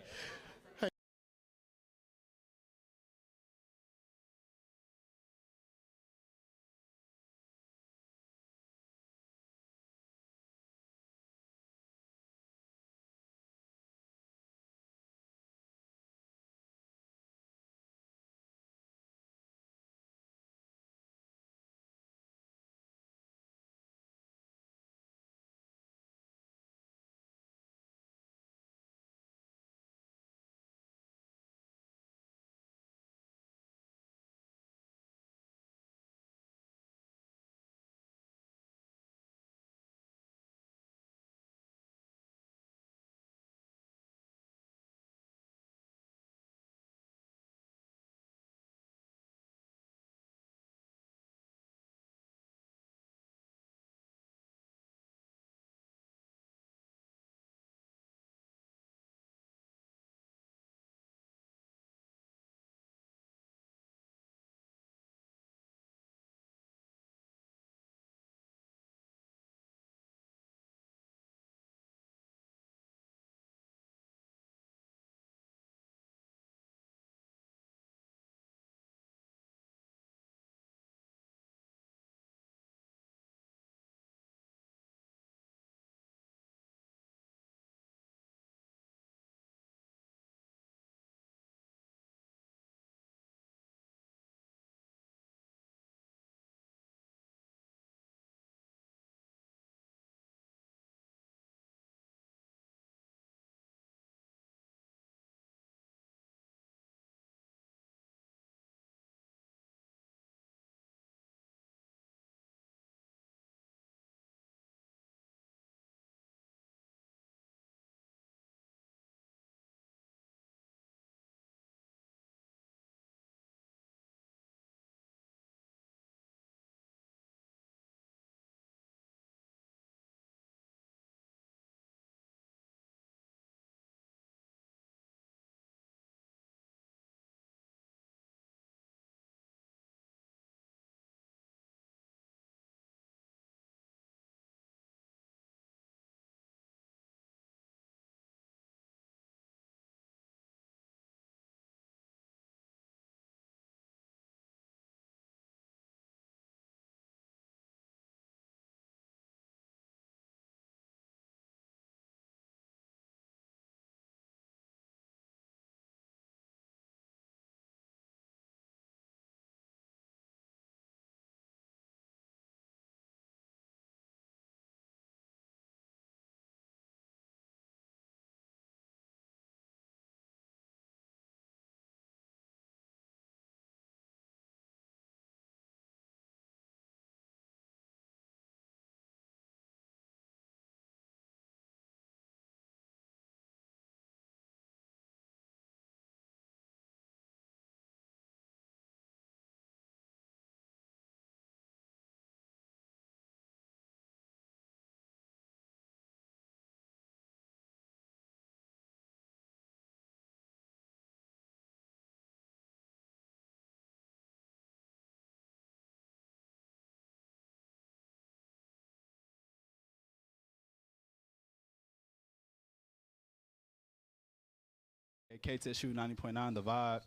at KTSU 90.9 The Vibe.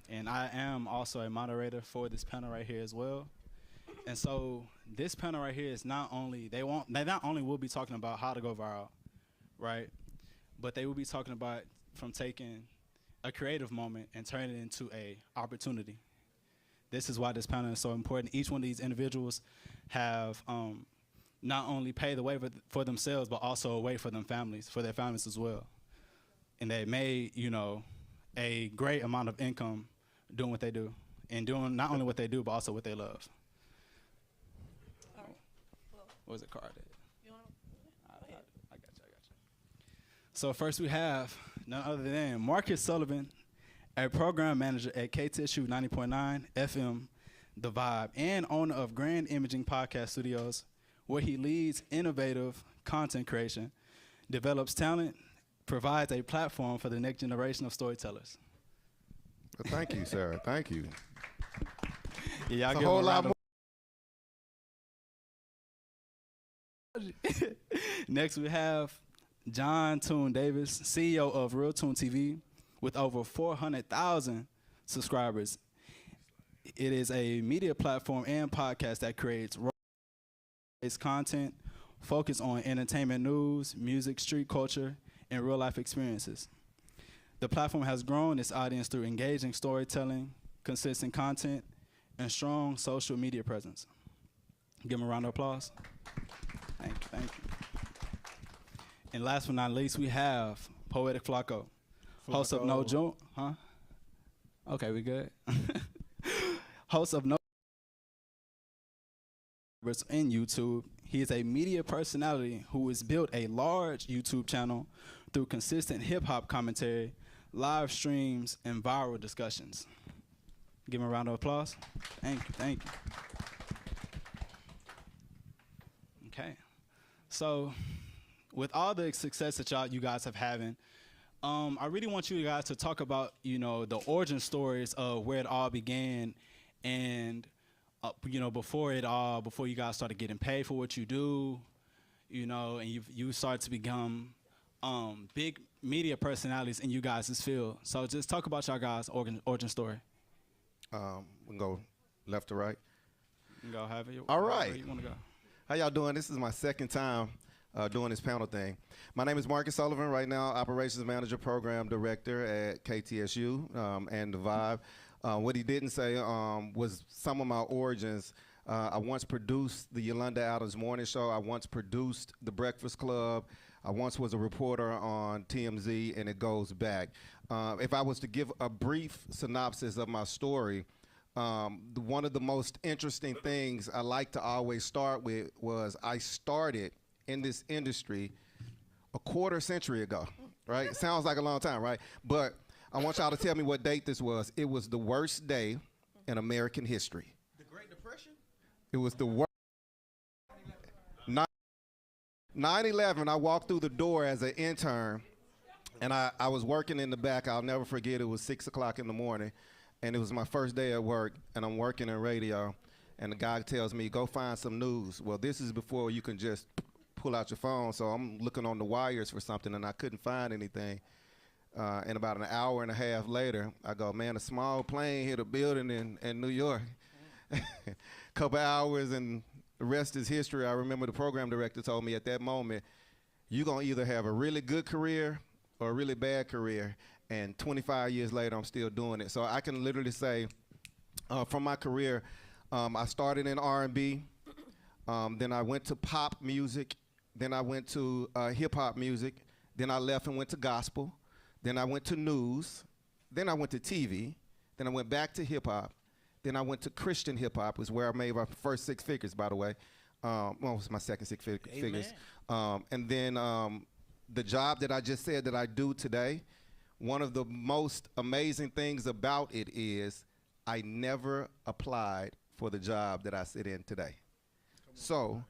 And I am also a moderator for this panel right here as well. And so this panel right here is not only, they not only will be talking about how to go viral, right? But they will be talking about from taking a creative moment and turning it into a opportunity. This is why this panel is so important. Each one of these individuals have not only paved the way for themselves, but also a way for their families as well. And they made, you know, a great amount of income doing what they do, and doing not only what they do, but also what they love. What was the card? I got you. So first we have none other than Marcus Sullivan, a program manager at KTSU 90.9 FM, The Vibe, and owner of Grand Imaging Podcast Studios, where he leads innovative content creation, develops talent, provides a platform for the next generation of storytellers. Well, thank you, sir. Thank you. Yeah, it's a whole lot more. Next, we have John Toon Davis, CEO of Real Toon TV, with over 400,000 subscribers. It is a media platform and podcast that creates content focused on entertainment news, music, street culture, and real-life experiences. The platform has grown its audience through engaging storytelling, consistent content, and strong social media presence. Give them a round of applause. Thank you. And last but not least, we have Poetic Flacco, host of No Joke, huh? Okay, we good. Host of No in YouTube. He is a media personality who has built a large YouTube channel through consistent hip-hop commentary, live streams, and viral discussions. Give him a round of applause. Thank you. Okay. So, with all the success that you guys have having, I really want you guys to talk about, you know, the origin stories of where it all began, and you know, before you guys started getting paid for what you do, you know, and you started to become big media personalities in you guys' field. So just talk about y'all guys' origin story. We can go left to right. You can go however you, all right. You want to go. How y'all doing? This is my second time doing this panel thing. My name is Marcus Sullivan, right now Operations Manager, Program Director at KTSU and The Vibe. What he didn't say was some of my origins. I once produced the Yolanda Adams Morning Show. I once produced The Breakfast Club. I once was a reporter on TMZ, and it goes back. If I was to give a brief synopsis of my story, one of the most interesting things I like to always start with was I started in this industry a quarter century ago, right? It sounds like a long time, right? But I want y'all to tell me what date this was. It was the worst day in American history. The Great Depression? It was the worst. 9/11, I walked through the door as an intern, and I was working in the back. I'll never forget, it was 6 o'clock in the morning, and it was my first day at work, and I'm working in radio, and the guy tells me, go find some news. Well, this is before you can just pull out your phone, so I'm looking on the wires for something, and I couldn't find anything. And about an hour and a half later, I go, man, a small plane hit a building in New York. Couple hours, and the rest is history. I remember the program director told me at that moment, you're going to either have a really good career or a really bad career. And 25 years later, I'm still doing it. So I can literally say, from my career, I started in R&B. Then I went to pop music. Then I went to hip-hop music. Then I left and went to gospel. Then I went to news. Then I went to TV. Then I went back to hip-hop. Then I went to Christian hip-hop, is where I made my first 6 figures, by the way. Well, it was my second figures. And then the job that I just said that I do today, one of the most amazing things about it is I never applied for the job that I sit in today. So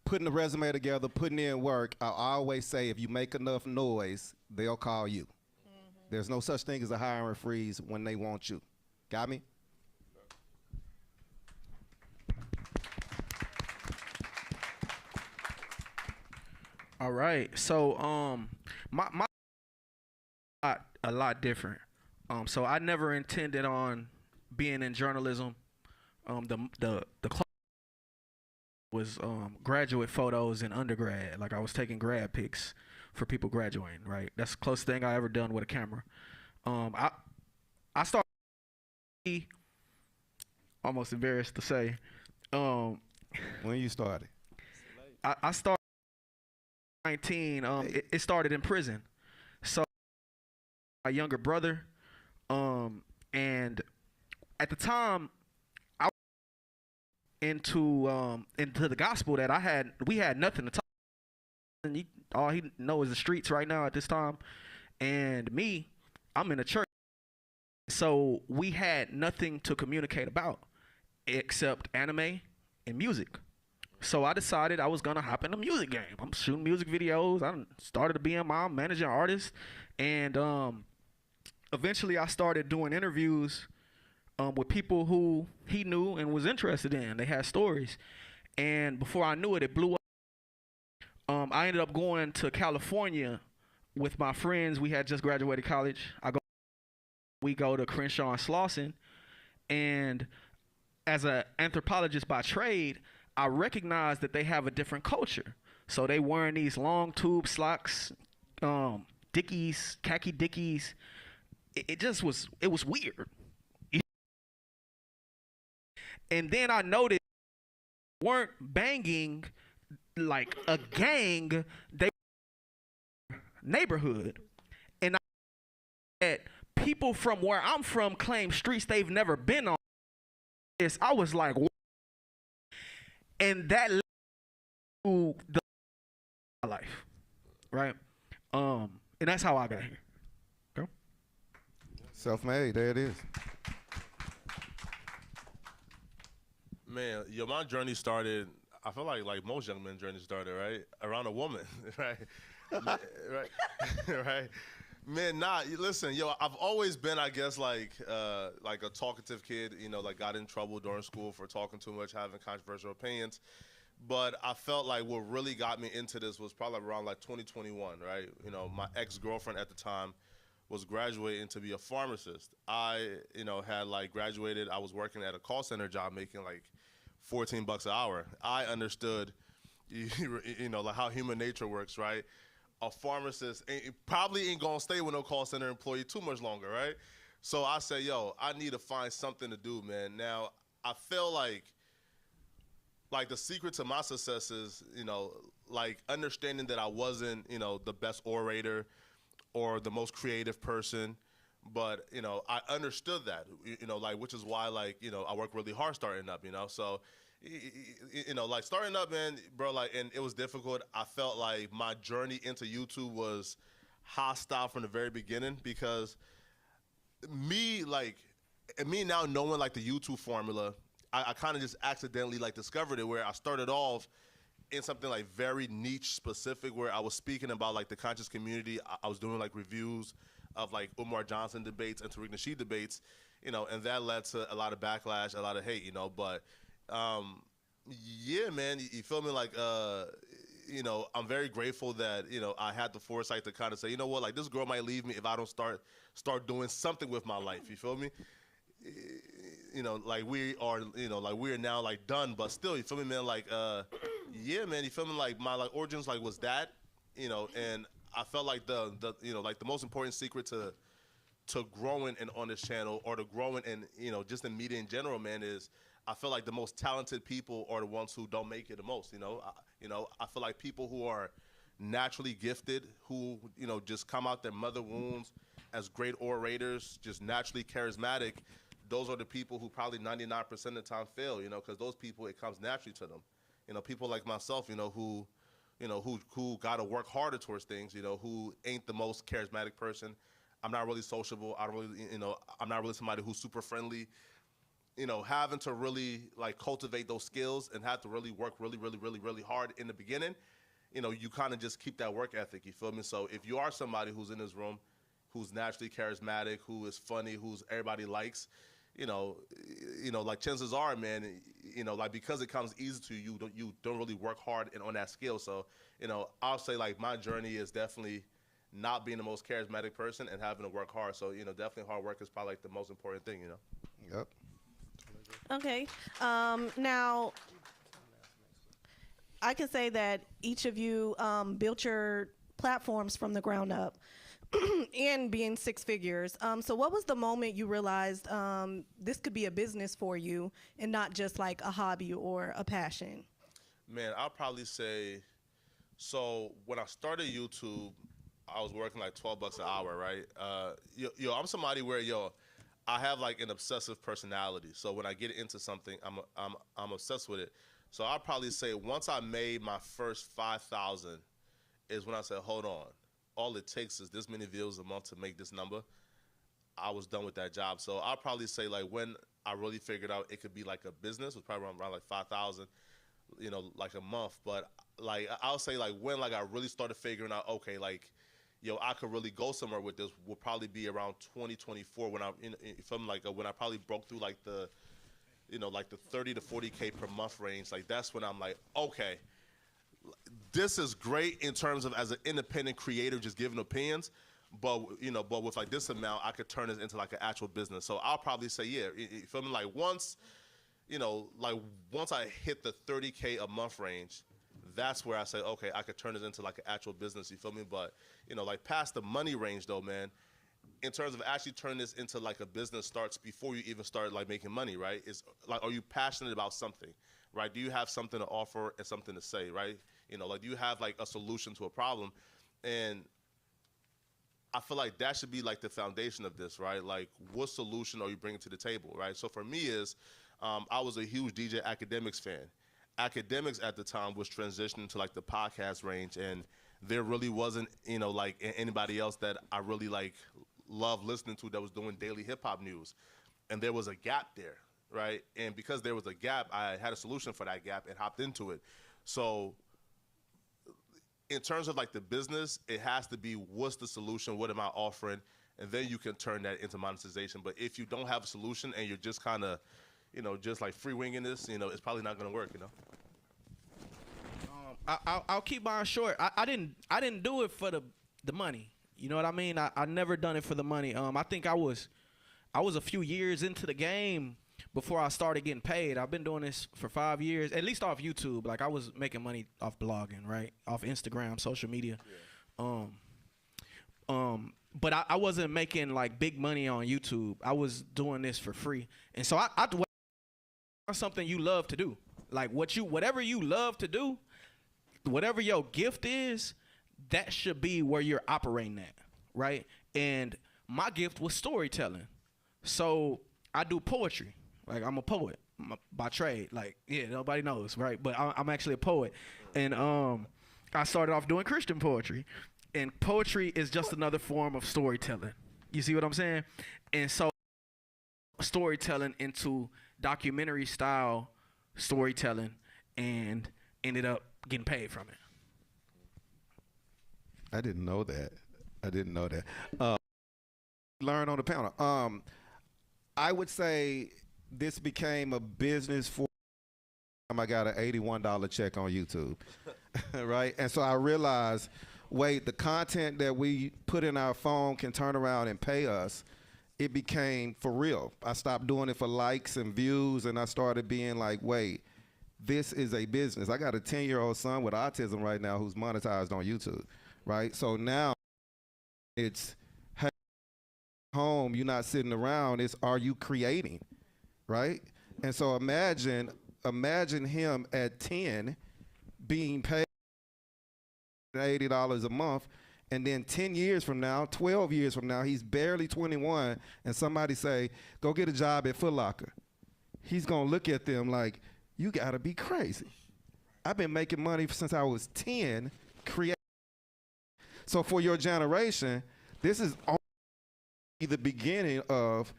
putting the resume together, putting in work, I always say if you make enough noise, they'll call you. There's no such thing as a hiring freeze when they want you. Got me? All right. So my a lot different. So I never intended on being in journalism. The class was graduate photos in undergrad. Like I was taking grad pics for people graduating. Right. That's the closest thing I ever done with a camera. I started almost embarrassed to say. When you started? I started 19. It started in prison. So my younger brother, and at the time I was into the gospel that we had nothing to talk. And all he knows is the streets right now at this time, and me, I'm in a church, so we had nothing to communicate about except anime and music. So I decided I was gonna hop in the music game. I'm shooting music videos. I started a BMI, managing artists, and eventually I started doing interviews with people who he knew and was interested in. They had stories, and before I knew it, it blew up. I ended up going to California with my friends. We had just graduated college. We go to Crenshaw and Slauson, and as an anthropologist by trade, I recognized that they have a different culture. So they wearing these long tube slacks, dickies, khaki dickies. It was weird. And then I noticed they weren't banging like a gang, they were neighborhood. And that people from where I'm from claim streets they've never been on. I was like, what? And that led to my life, right? And that's how I got here. Go. Self-made, there it is. Man, my journey started, I feel like most young men's journey started, right? Around a woman, right? Right? Right? Man, listen, I've always been, I guess, like a talkative kid, like got in trouble during school for talking too much, having controversial opinions. But I felt like what really got me into this was probably around like 2021, right? My ex-girlfriend at the time was graduating to be a pharmacist. I, had like graduated, I was working at a call center job making like $14 an hour. I understood, like how human nature works, right? A pharmacist probably ain't gonna stay with no call center employee too much longer, right? So I said, I need to find something to do, man. Now, I feel like the secret to my success is, like understanding that I wasn't, the best orator or the most creative person, but, I understood that, which is why, I work really hard starting up, so, like starting up, man, bro, and it was difficult. I felt like my journey into YouTube was hostile from the very beginning because me now knowing like the YouTube formula, I kind of just accidentally discovered it, where I started off in something like very niche specific, where I was speaking about like the conscious community. I was doing like reviews of like Umar Johnson debates and Tariq Nasheed debates, and that led to a lot of backlash, a lot of hate, but yeah, man, you feel me? Like, I'm very grateful that, I had the foresight to kind of say, you know what, like this girl might leave me if I don't start doing something with my life. You feel me? Like we are, like we are now like done, but still, you feel me, man? Like, yeah, man, you feel me? Like my origins, like was that, and I felt like the most important secret to growing on this channel, or to growing and just in media in general, man, is I feel like the most talented people are the ones who don't make it the most. I feel like people who are naturally gifted, who just come out their mother wounds as great orators, just naturally charismatic. Those are the people who probably 99% of the time fail. Because those people, it comes naturally to them. People like myself, who got to work harder towards things. Who ain't the most charismatic person. I'm not really sociable. I don't really, I'm not really somebody who's super friendly. Having to really like cultivate those skills and have to really work really, really, really, really hard in the beginning, you kind of just keep that work ethic, you feel me? So if you are somebody who's in this room, who's naturally charismatic, who is funny, who's everybody likes, like chances are, man, like because it comes easy to you, you don't really work hard on that skill. So, I'll say like my journey is definitely not being the most charismatic person and having to work hard. So, definitely hard work is probably like the most important thing, Yep. Okay. Now, I can say that each of you built your platforms from the ground up and being six figures. So what was the moment you realized this could be a business for you and not just like a hobby or a passion? Man, I'll probably say, so when I started YouTube, I was working like $12 an hour, right? I'm somebody where, I have like an obsessive personality. So when I get into something, I'm obsessed with it. So I'll probably say once I made my first 5,000 is when I said, hold on. All it takes is this many views a month to make this number. I was done with that job. So I'll probably say like when I really figured out it could be like a business, was probably around like 5,000, like a month. But like I'll say like when like I really started figuring out, okay, like, I could really go somewhere with this will probably be around 2024 when when I probably broke through like the, like the 30 to 40K per month range. Like that's when I'm like, okay, this is great in terms of as an independent creator just giving opinions, but with like this amount I could turn this into like an actual business. So I'll probably say, yeah, you feel me? Like once I hit the 30K a month range, that's where I say, okay, I could turn it into like an actual business, you feel me? But, like past the money range though, man, in terms of actually turning this into like a business starts before you even start like making money, right? It's like, are you passionate about something, right? Do you have something to offer and something to say, right? Like do you have like a solution to a problem? And I feel like that should be like the foundation of this, right? Like what solution are you bringing to the table, right? So for me is, I was a huge DJ Academics fan. Academics at the time was transitioning to like the podcast range, and there really wasn't, like anybody else that I really like loved listening to that was doing daily hip hop news. And there was a gap there, right? And because there was a gap, I had a solution for that gap and hopped into it. So in terms of like the business, it has to be what's the solution, what am I offering, and then you can turn that into monetization. But if you don't have a solution and you're just kind of, just like free winging this, it's probably not gonna work, I'll keep mine short. I didn't do it for the money. You know what I mean? I never done it for the money. I think I was a few years into the game before I started getting paid. I've been doing this for 5 years, at least off YouTube. Like I was making money off blogging, right? Off Instagram, social media. Yeah. But I wasn't making like big money on YouTube. I was doing this for free. And so I something you love to do. Like whatever you love to do, whatever your gift is, that should be where you're operating at, right? And my gift was storytelling. So I do poetry. Like I'm a poet by trade. Like, yeah, nobody knows, right? But I'm actually a poet. And I started off doing Christian poetry. And poetry is just another form of storytelling. You see what I'm saying? And so storytelling into documentary style storytelling and ended up getting paid from it. I didn't know that. Learn on the panel. I would say this became a business for I got an $81 check on YouTube, right? And so I realized, wait, the content that we put in our phone can turn around and pay us. It became for real. I stopped doing it for likes and views, and I started being like, wait, this is a business. I got a 10-year-old son with autism right now who's monetized on YouTube, right? So now it's, hey, home, you're not sitting around, it's are you creating, right? And so imagine him at 10 being paid $80 a month, and then 10 years from now, 12 years from now, he's barely 21, and somebody say, go get a job at Foot Locker. He's gonna look at them like, you gotta be crazy. I've been making money since I was 10, creating. So for your generation, this is only the beginning of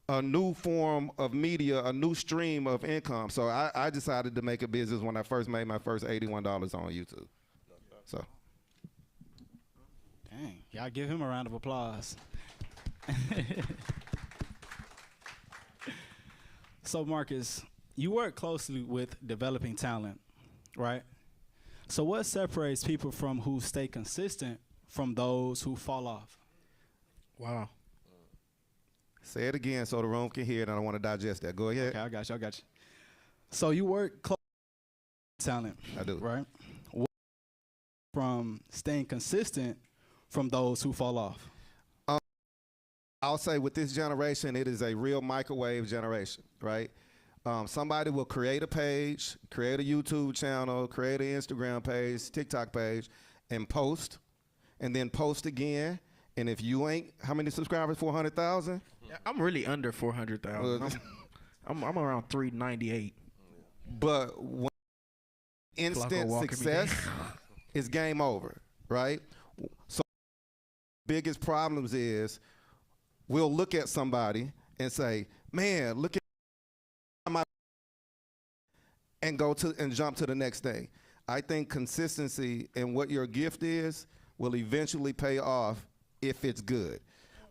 a new form of media, a new stream of income. So I decided to make a business when I first made my first $81 on YouTube. So. Dang, y'all give him a round of applause. So Marcus, you work closely with developing talent, right? So what separates people from who stay consistent from those who fall off? Wow. Say it again so the room can hear it. I don't want to digest that. Go ahead. Okay, I got you. So you work close with talent. I do. Right? What from staying consistent from those who fall off? I'll say with this generation, it is a real microwave generation, right? Somebody will create a page, create a YouTube channel, create an Instagram page, TikTok page, and post, and then post again. And if you ain't, how many subscribers? 400,000? Yeah, I'm really under 400,000. I'm around 398. But when instant success is game over, right? So biggest problems is we'll look at somebody and say, man, look at my, and go to and jump to the next thing. I think consistency in what your gift is will eventually pay off if it's good.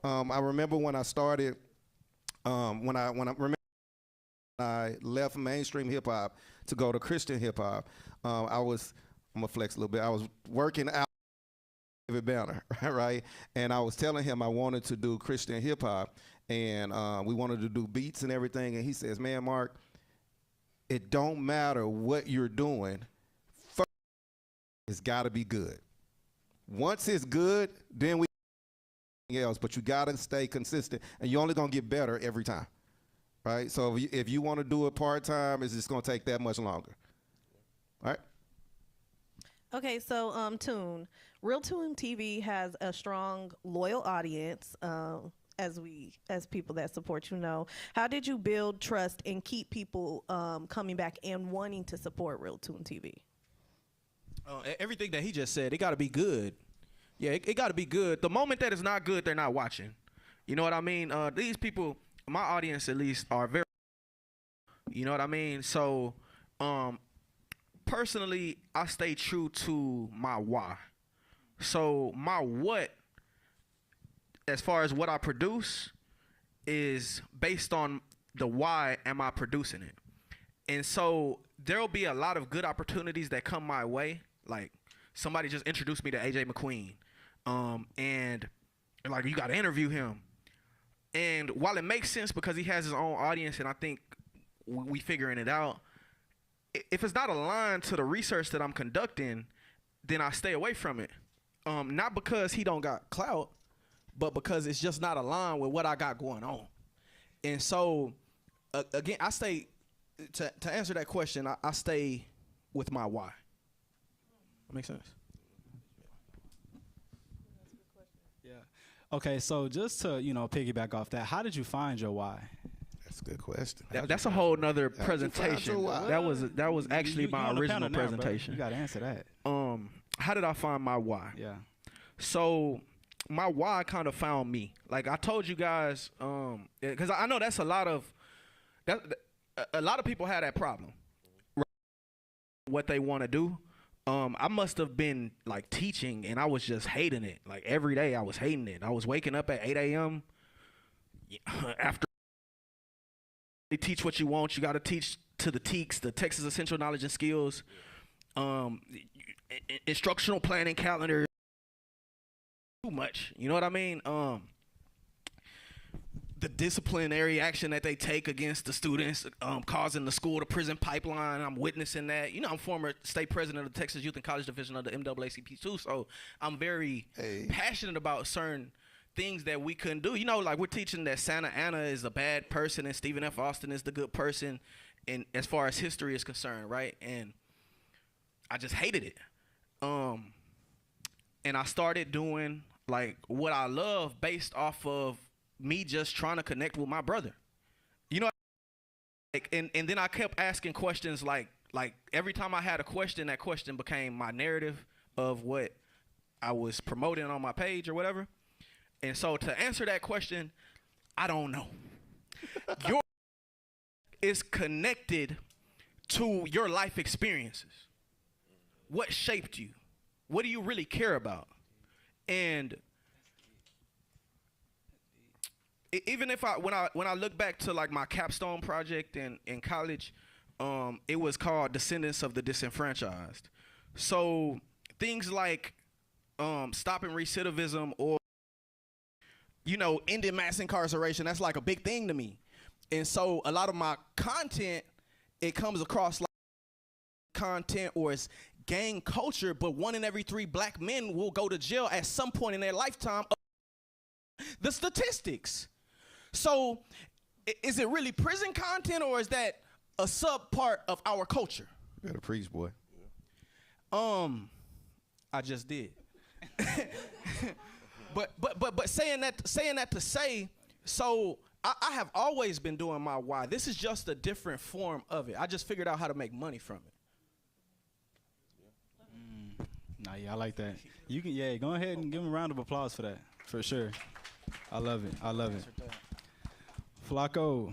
I remember when I started, when I left mainstream hip hop to go to Christian hip hop, I'm gonna flex a little bit. I was working out with Banner, right? And I was telling him I wanted to do Christian hip hop, and we wanted to do beats and everything. And he says, "Man, Mark, it don't matter what you're doing. First, it's got to be good. Once it's good, then we else. But you got to stay consistent, and you're only gonna get better every time, right? So if you want to do it part time, it's just gonna take that much longer. All right." Okay, so Tune, Real Tune TV has a strong, loyal audience. As people that support you know, how did you build trust and keep people coming back and wanting to support Real Tune TV? Everything that he just said, it got to be good. Yeah, it got to be good. The moment that it's not good, they're not watching. You know what I mean? These people, my audience at least, are very, you know what I mean? So, personally, I stay true to my why. So my what, as far as what I produce, is based on the why am I producing it. And so there'll be a lot of good opportunities that come my way. Like somebody just introduced me to AJ McQueen. And like, you got to interview him. And while it makes sense because he has his own audience and I think we figuring it out, if it's not aligned to the research that I'm conducting, then I stay away from it. Not because he don't got clout, but because it's just not aligned with what I got going on. And so, again, I stay, to answer that question, I stay with my why. That makes sense? Yeah. Okay, so just to, piggyback off that, how did you find your why? That's a good question. That's a whole nother presentation. That was actually my original presentation. You got to answer that. How did I find my why? Yeah. So my why kind of found me. Like I told you guys, because I know that's a lot of people have that problem. Right? What they want to do. I must have been like teaching, and I was just hating it. Like every day, I was hating it. I was waking up at 8 a.m. After you teach what you want, you got to teach to the TEKS, the Texas Essential Knowledge and Skills, instructional planning calendar. Too much, you know what I mean? The disciplinary action that they take against the students, causing the school to prison pipeline. I'm witnessing that. I'm former state president of the Texas Youth and College Division of the NAACP too, so I'm very passionate about certain things that we couldn't do. Like we're teaching that Santa Ana is a bad person and Stephen F. Austin is the good person, and as far as history is concerned, right? And I just hated it. And I started doing like what I love based off of me just trying to connect with my brother. Like, and then I kept asking questions like every time I had a question, that question became my narrative of what I was promoting on my page or whatever. And so to answer that question, I don't know. Your is connected to your life experiences. What shaped you? What do you really care about? And even if when I look back to like my capstone project in college, it was called Descendants of the Disenfranchised. So things like stopping recidivism or ending mass incarceration, that's like a big thing to me. And so a lot of my content, it comes across like content or it's gang culture, but 1 in every 3 black men will go to jail at some point in their lifetime. The statistics. So is it really prison content or is that a sub part of our culture? You better preach, boy. I just did. but saying that to say, so I have always been doing my why. This is just a different form of it. I just figured out how to make money from it. Nah, yeah, I like that. You can, go ahead and give him a round of applause for that, for sure. I love it. Flacco.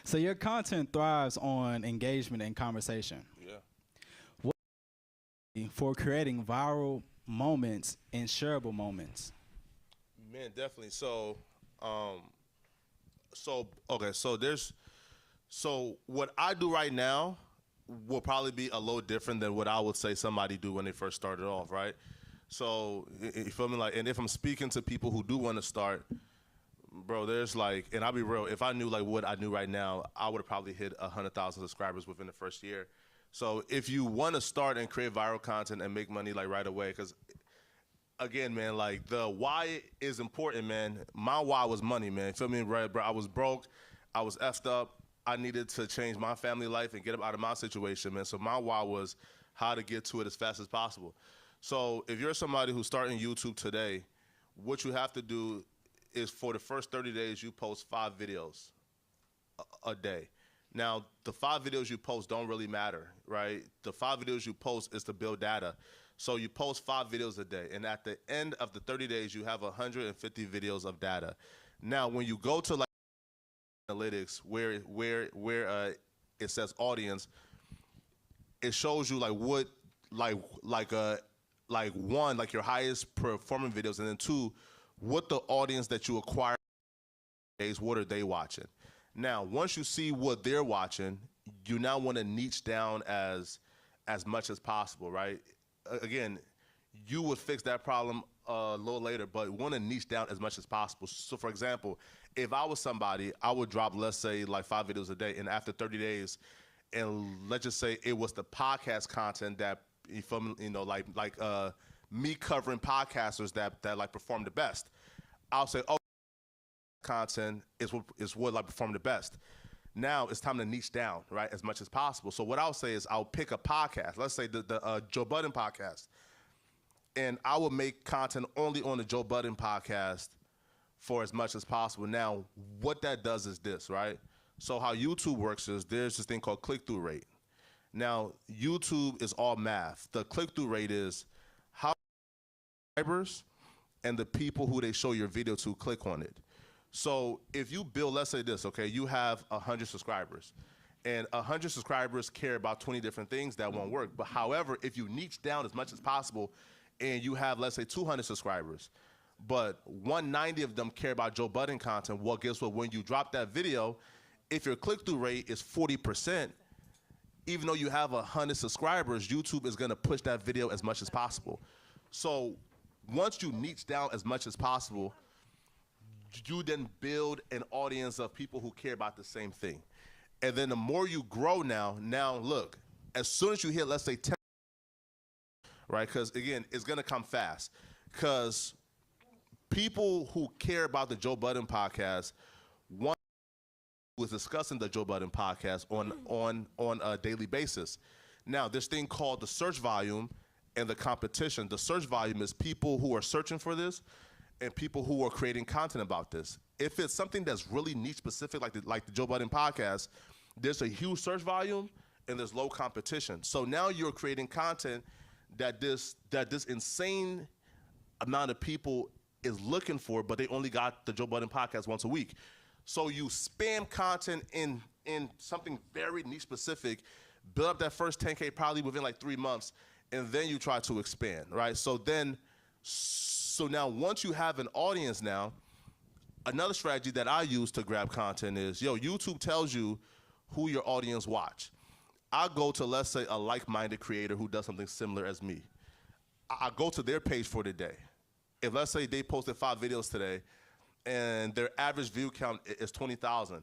So your content thrives on engagement and conversation. Yeah. What for creating viral moments and shareable moments? Man, definitely. So what I do right now will probably be a little different than what I would say somebody do when they first started off, right? So you feel me? Like, and if I'm speaking to people who do want to start, bro, there's like, and I'll be real, if I knew like what I knew right now, I would have probably hit 100,000 subscribers within the first year. So if you want to start and create viral content and make money like right away, because again, man, like the why is important, man. My why was money, man. Feel me, right, bro? I was broke, I was effed up. I needed to change my family life and get up out of my situation, man. So my why was how to get to it as fast as possible. So if you're somebody who's starting YouTube today, what you have to do is for the first 30 days, you post 5 videos a day. Now, the 5 videos you post don't really matter, right? The 5 videos you post is to build data. So you post 5 videos a day, and at the end of the 30 days, you have 150 videos of data. Now, when you go to like analytics, where it says audience, it shows you like what one, like your highest performing videos, and then 2, what the audience that you acquire is, what are they watching? Now, once you see what they're watching, you now want to niche down as much as possible, right? Again, you would fix that problem a little later, but want to niche down as much as possible. So, for example, if I was somebody, I would drop, let's say, like 5 videos a day, and after 30 days, and let's just say it was the podcast content that, like me covering podcasters that like perform the best. I'll say, oh, content is what like perform the best. Now it's time to niche down, right, as much as possible. So what I'll say is I'll pick a podcast. Let's say the Joe Budden podcast, and I will make content only on the Joe Budden podcast for as much as possible. Now, what that does is this, right? So how YouTube works is there's this thing called click-through rate. Now, YouTube is all math. The click-through rate is how subscribers and the people who they show your video to click on it. So if you build, let's say this, okay, you have 100 subscribers, and 100 subscribers care about 20 different things, that won't work. But however, if you niche down as much as possible and you have, let's say, 200 subscribers, but 190 of them care about Joe Budden content, well, guess what? When you drop that video, if your click-through rate is 40%, even though you have 100 subscribers, YouTube is gonna push that video as much as possible. So once you niche down as much as possible, you then build an audience of people who care about the same thing. And then the more you grow now look, as soon as you hit, let's say 10, right? Because again, it's gonna come fast. Because people who care about the Joe Budden podcast, one was discussing the Joe Budden podcast on a daily basis. Now, this thing called the search volume and the competition. The search volume is people who are searching for this and people who are creating content about this. If it's something that's really niche specific, like the Joe Budden podcast, there's a huge search volume and there's low competition. So now you're creating content that this insane amount of people is looking for, but they only got the Joe Budden podcast once a week. So you spam content in something very niche specific, build up that first 10K probably within like 3 months, and then you try to expand, right? So now once you have an audience now, another strategy that I use to grab content is, YouTube tells you who your audience watch. I go to, let's say, a like-minded creator who does something similar as me. I go to their page for the day. If, let's say, they posted 5 videos today and their average view count is 20,000,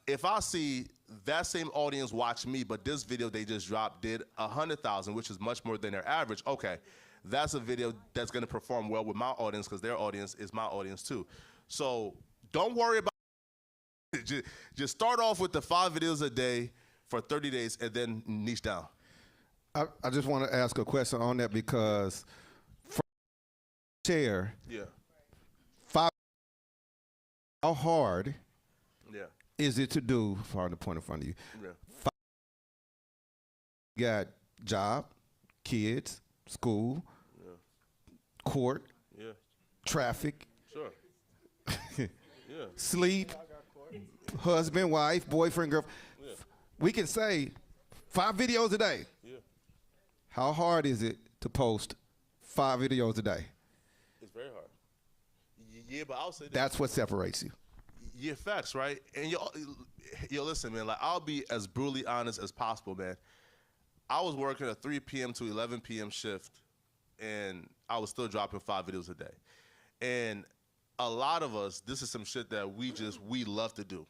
if I see that same audience watch me, but this video they just dropped did 100,000, which is much more than their average, okay, that's a video that's gonna perform well with my audience because their audience is my audience too. So don't worry about it. Just start off with the 5 videos a day for 30 days and then niche down. I just want to ask a question on that because share 5, how hard is it to do, far the point in front of you? 5, got job, kids, school, court, traffic, sleep, husband, wife, boyfriend, girlfriend. We can say 5 videos a day. How hard is it to post 5 videos a day? It's very hard. Yeah, but I'll say that's what separates you. Yeah, facts, right? And yo, listen, man, like, I'll be as brutally honest as possible, man. I was working a 3 p.m. to 11 p.m. shift, and I was still dropping 5 videos a day. And a lot of us, this is some shit that we love to do.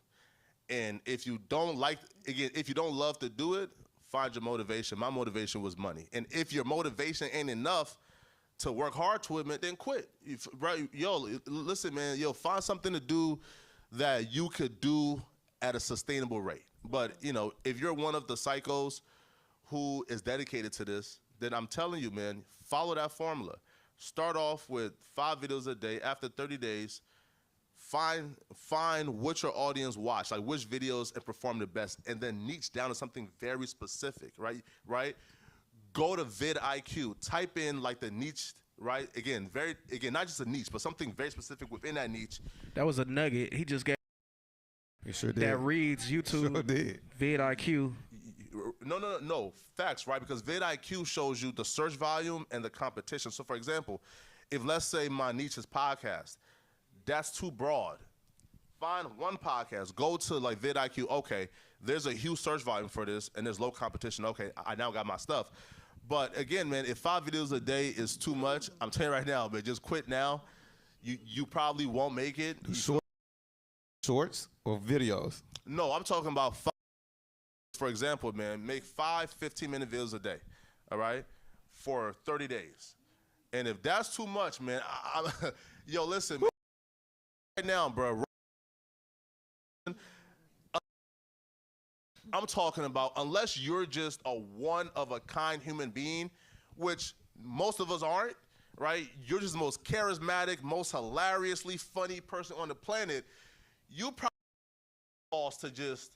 And if you don't if you don't love to do it, find your motivation. My motivation was money. And if your motivation ain't enough to work hard to it, man, then quit. Right? Yo, listen, man, find something to do that you could do at a sustainable rate. But, if you're one of the psychos who is dedicated to this, then I'm telling you, man, follow that formula. Start off with 5 videos a day. After 30 days, find what your audience watch, like which videos perform the best, and then niche down to something very specific, right? Go to vidIQ, type in like the niche, right? Again, not just a niche, but something very specific within that niche. That was a nugget. He just gave. He sure did. That reads YouTube, sure did. vidIQ. No, facts, right? Because vidIQ shows you the search volume and the competition. So, for example, if let's say my niche is podcast, that's too broad. Find one podcast. Go to like vidIQ. Okay, there's a huge search volume for this, and there's low competition. Okay, I now got my stuff. But again, man, if 5 videos a day is too much, I'm telling you right now, man, just quit now. You probably won't make it. Shorts or videos? No, I'm talking about 5. For example, man, make 5 15-minute videos a day, all right, for 30 days. And if that's too much, man, yo, listen, man, right now, bro, I'm talking about, unless you're just a one-of-a-kind human being, which most of us aren't, right? You're just the most charismatic, most hilariously funny person on the planet. You probably lost to just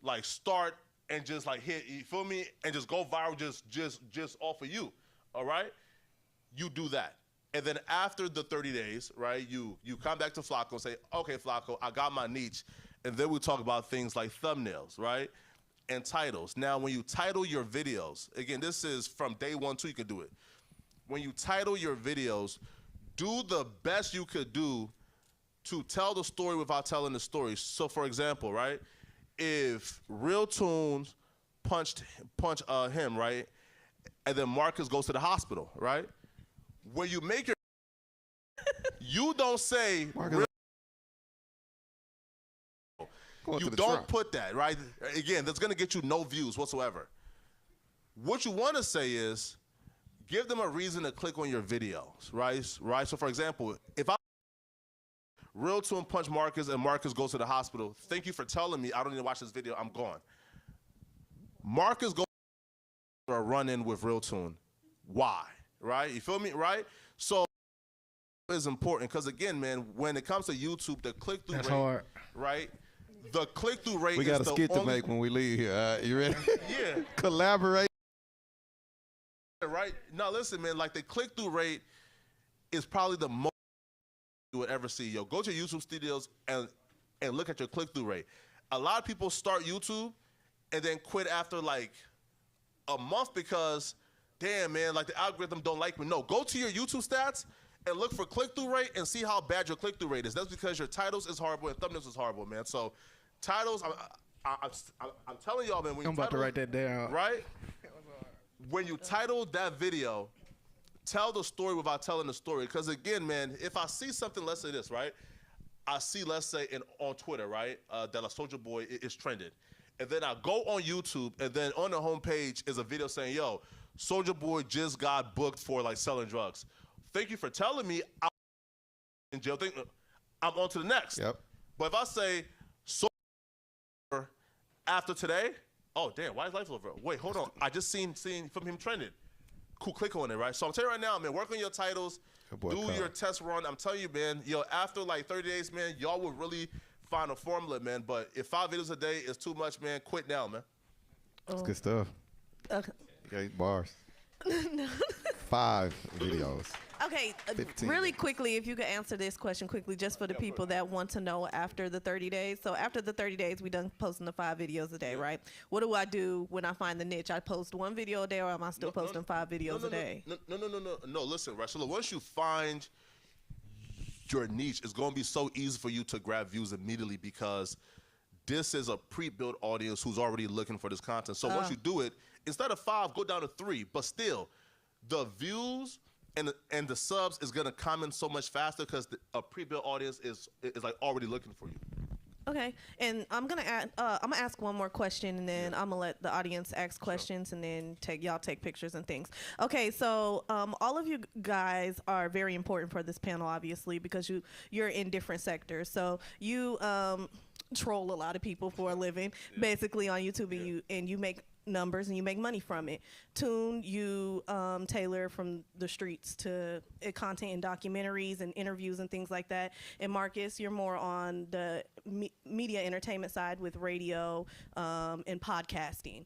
like start and just like hit, you feel me, and just go viral just off of you, all right? You do that. And then after the 30 days, right, you come back to Flacco and say, okay, Flacco, I got my niche. And then we talk about things like thumbnails, right, and titles. Now, when you title your videos, again, this is from day 1 too, you can do it. When you title your videos, do the best you could do to tell the story without telling the story. So, for example, right, if Real Tunes punch him, right, and then Marcus goes to the hospital, right, when you make your, you don't say, you don't put that, right? Again, that's gonna get you no views whatsoever. What you wanna say is, give them a reason to click on your videos, right? So for example, if I Real Tune punch Marcus and Marcus goes to the hospital, thank you for telling me I don't need to watch this video, I'm gone. Marcus goes to a run-in with Real Tune. Why? Right? You feel me? Right? So it's important because again, man, when it comes to YouTube, the click-through rate, hard. Right? The click-through rate. We got a skit to make when we leave here. You ready? Yeah. Collaborate. Right? Now listen, man. Like the click-through rate is probably the most you would ever see. Yo, go to YouTube Studios and look at your click-through rate. A lot of people start YouTube and then quit after like a month because, damn, man, like the algorithm don't like me. No, go to your YouTube stats and look for click-through rate and see how bad your click-through rate is. That's because your titles is horrible and thumbnails is horrible, man. So titles, I'm telling y'all, man. When I'm about to write that down. Right? When you title that video, tell the story without telling the story. Because again, man, if I see something, let's say this, right? I see, let's say, on Twitter, right, that a Soulja Boy is trending. And then I go on YouTube, and then on the homepage is a video saying, yo, Soulja Boy just got booked for, like, selling drugs. Thank you for telling me I'm in jail. I'm on to the next. Yep. But if I say, Soulja after today, oh, damn, why is life over? Wait, hold on. I just seen from him trending. Cool, click on it, right? So I'm telling you right now, man, work on your titles, do your test run. I'm telling you, man, yo, after like 30 days, man, y'all will really find a formula, man. But if 5 videos a day is too much, man, quit now, man. That's good stuff. Okay. You got 8 bars. 5 videos. Okay, 15. really quickly, if you could answer this question quickly, just for the people that want to know after the 30 days. So after the 30 days, we done posting the 5 videos a day, right? What do I do when I find the niche? I post 1 video a day, or am I still posting 5 videos a day? No, listen, right? So once you find your niche, it's going to be so easy for you to grab views immediately because this is a pre-built audience who's already looking for this content. So once you do it, instead of 5, go down to 3. But still, the views and the subs is gonna come in so much faster because a pre-built audience is like already looking for you. Okay, and I'm gonna ask one more question, and then I'm gonna let the audience ask questions, and then y'all take pictures and things. Okay, so all of you guys are very important for this panel, obviously, because you're in different sectors. So you troll a lot of people for a living, basically on YouTube, and you make numbers and you make money from it. Tune, you tailor from the streets to content and documentaries and interviews and things like that. And Marcus, you're more on the media entertainment side with radio and podcasting.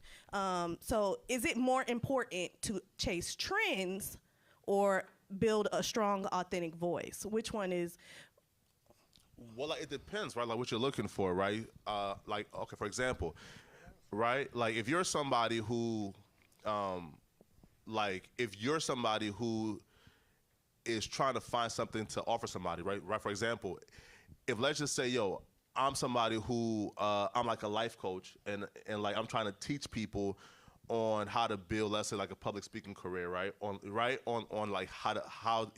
So is it more important to chase trends or build a strong, authentic voice? Which one is? Well, like, it depends, right? Like what you're looking for, right? Like, okay, for example, right? Like if you're somebody who, is trying to find something to offer somebody, right? Right. For example, if let's just say, yo, I'm somebody who I'm like a life coach, and like I'm trying to teach people on how to build, let's say, like a public speaking career, right? On like how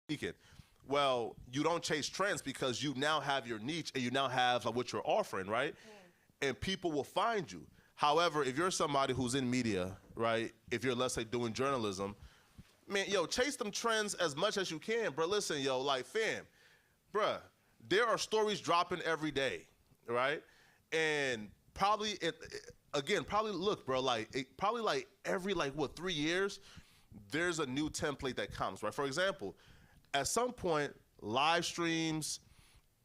speak it. Well, you don't chase trends because you now have your niche and you now have like what you're offering, right? And people will find you. However, if you're somebody who's in media, right? If you're, let's say, doing journalism, man, yo, chase them trends as much as you can, bro. Listen, yo, like, fam, bruh, there are stories dropping every day, right? And probably, look, bro, like, probably like every, like, 3 years, there's a new template that comes, right? For example, at some point, live streams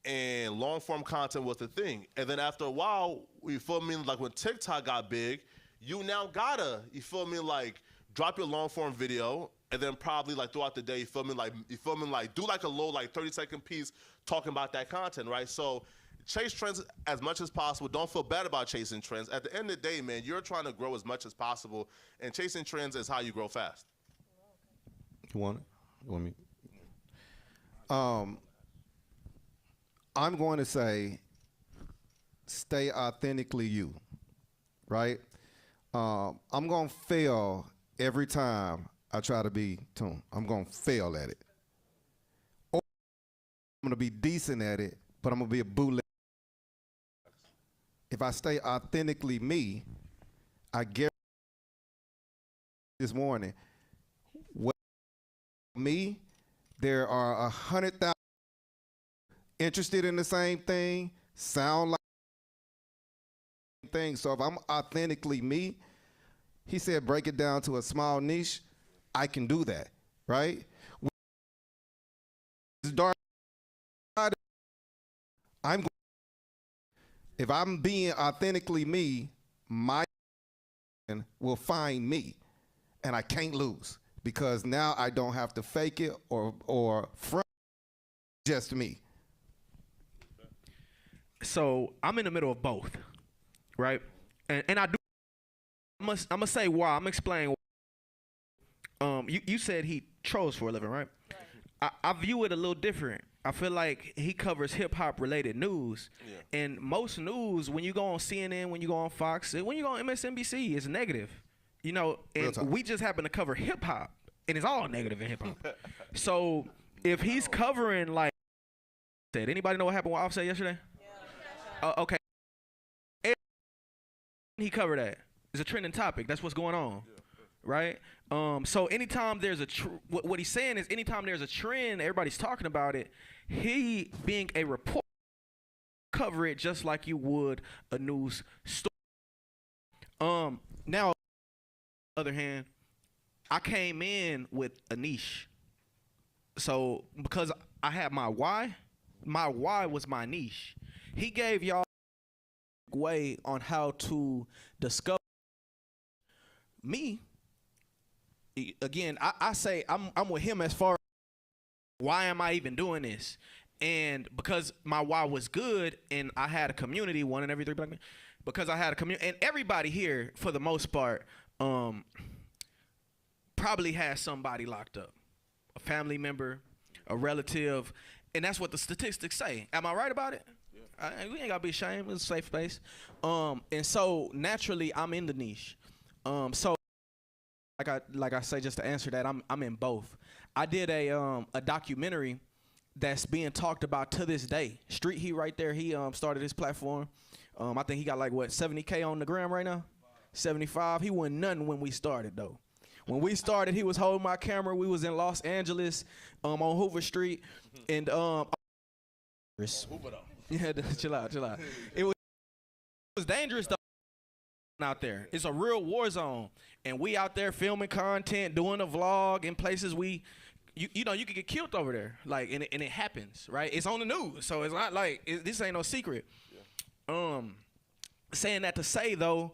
and long form content was the thing. And then after a while, you feel me, like when TikTok got big, you now gotta, you feel me, like drop your long form video and then probably like throughout the day, you feel me, like do like a low, like 30-second piece talking about that content, right? So chase trends as much as possible. Don't feel bad about chasing trends. At the end of the day, man, you're trying to grow as much as possible, and chasing trends is how you grow fast. You want it? You want me? I'm going to say, stay authentically you, right? I'm going to fail every time I try to be Tune. I'm going to fail at it. Or I'm going to be decent at it, but I'm going to be a bootleg. If I stay authentically me, I guarantee this morning, me, there are 100,000 interested in the same thing, sound like the same thing. So if I'm authentically me, he said break it down to a small niche, I can do that, right? It's dark. If I'm being authentically me, my will find me, and I can't lose because now I don't have to fake it or front, just me. So I'm in the middle of both, right? And I do. I'm gonna say why. I'm explaining. you said he trolls for a living, right? I view it a little different. I feel like he covers hip hop related news, and most news when you go on CNN, when you go on Fox, when you go on MSNBC, is negative. You know, and we just happen to cover hip hop, and it's all negative in hip hop. So if he's covering like, anybody know what happened with Offset yesterday? Yeah. Okay. He covered that. It's a trending topic. That's what's going on, right? So anytime there's a what he's saying is anytime there's a trend, everybody's talking about it. He being a reporter, cover it just like you would a news story. Now, on the other hand, I came in with a niche. So because I had my why was my niche. He gave y'all a way on how to discover me. Again, I say I'm with him as far as why am I even doing this? And because my why was good and I had a community, one in every 3 black men, because I had a community, and everybody here, for the most part, probably has somebody locked up, a family member, a relative, and that's what the statistics say. Am I right about it? Yeah. We ain't gotta be ashamed. It's a safe space. And so naturally, I'm in the niche. So like I say, just to answer that, I'm in both. I did a documentary that's being talked about to this day. Street Heat right there. He started his platform. I think he got like what 70K on the gram right now. 75. He wasn't nothing when we started though. When we started, he was holding my camera. We was in Los Angeles, on Hoover Street, and yeah, chill out. It was dangerous though out there. It's a real war zone, and we out there filming content, doing a vlog in places you know you could get killed over there, like, and it happens, right? It's on the news, so it's not like this ain't no secret. Saying that to say though,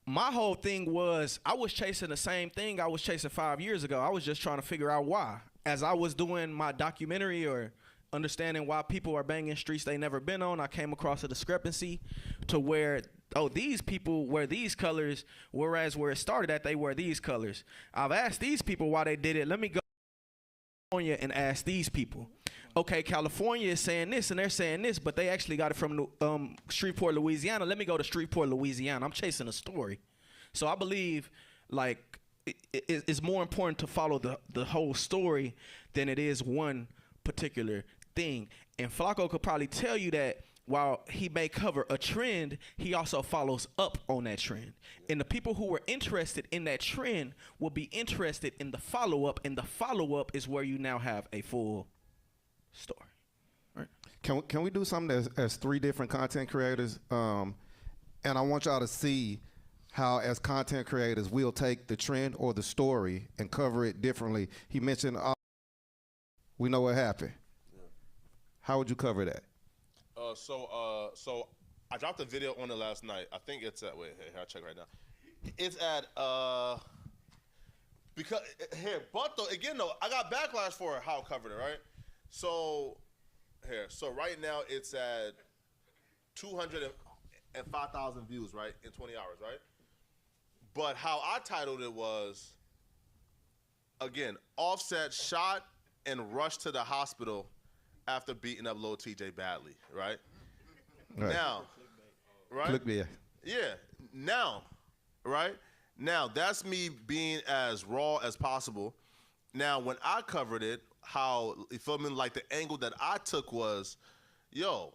my whole thing was I was chasing the same thing I was chasing 5 years ago. I was just trying to figure out why. As I was doing my documentary or understanding why people are banging streets they never been on, I came across a discrepancy to where, oh, these people wear these colors, whereas where it started at, they wear these colors. I've asked these people why they did it. Let me go to California and ask these people. Okay, California is saying this and they're saying this, but they actually got it from Shreveport, Louisiana. Let me go to Shreveport, Louisiana. I'm chasing a story. So I believe like it's more important to follow the whole story than it is one particular thing. And Flacco could probably tell you that while he may cover a trend, he also follows up on that trend. And the people who were interested in that trend will be interested in the follow-up, and the follow-up is where you now have a full story. Right? Can we do something as 3 different content creators? And I want y'all to see how, as content creators, we'll take the trend or the story and cover it differently. He mentioned, we know what happened. Yeah. How would you cover that? So I dropped a video on it last night. I think it's at, wait, here, I'll check right now. It's at, because, here, but though, again though, I got backlash for how I covered it, right? So, here, so right now it's at 205,000 views, right, in 20 hours, right? But how I titled it was, again, Offset shot and rushed to the hospital after beating up Lil TJ badly, right? Now, right? Yeah, now, right? Now, that's me being as raw as possible. Now, when I covered it, how, you feel me, like the angle that I took was, yo,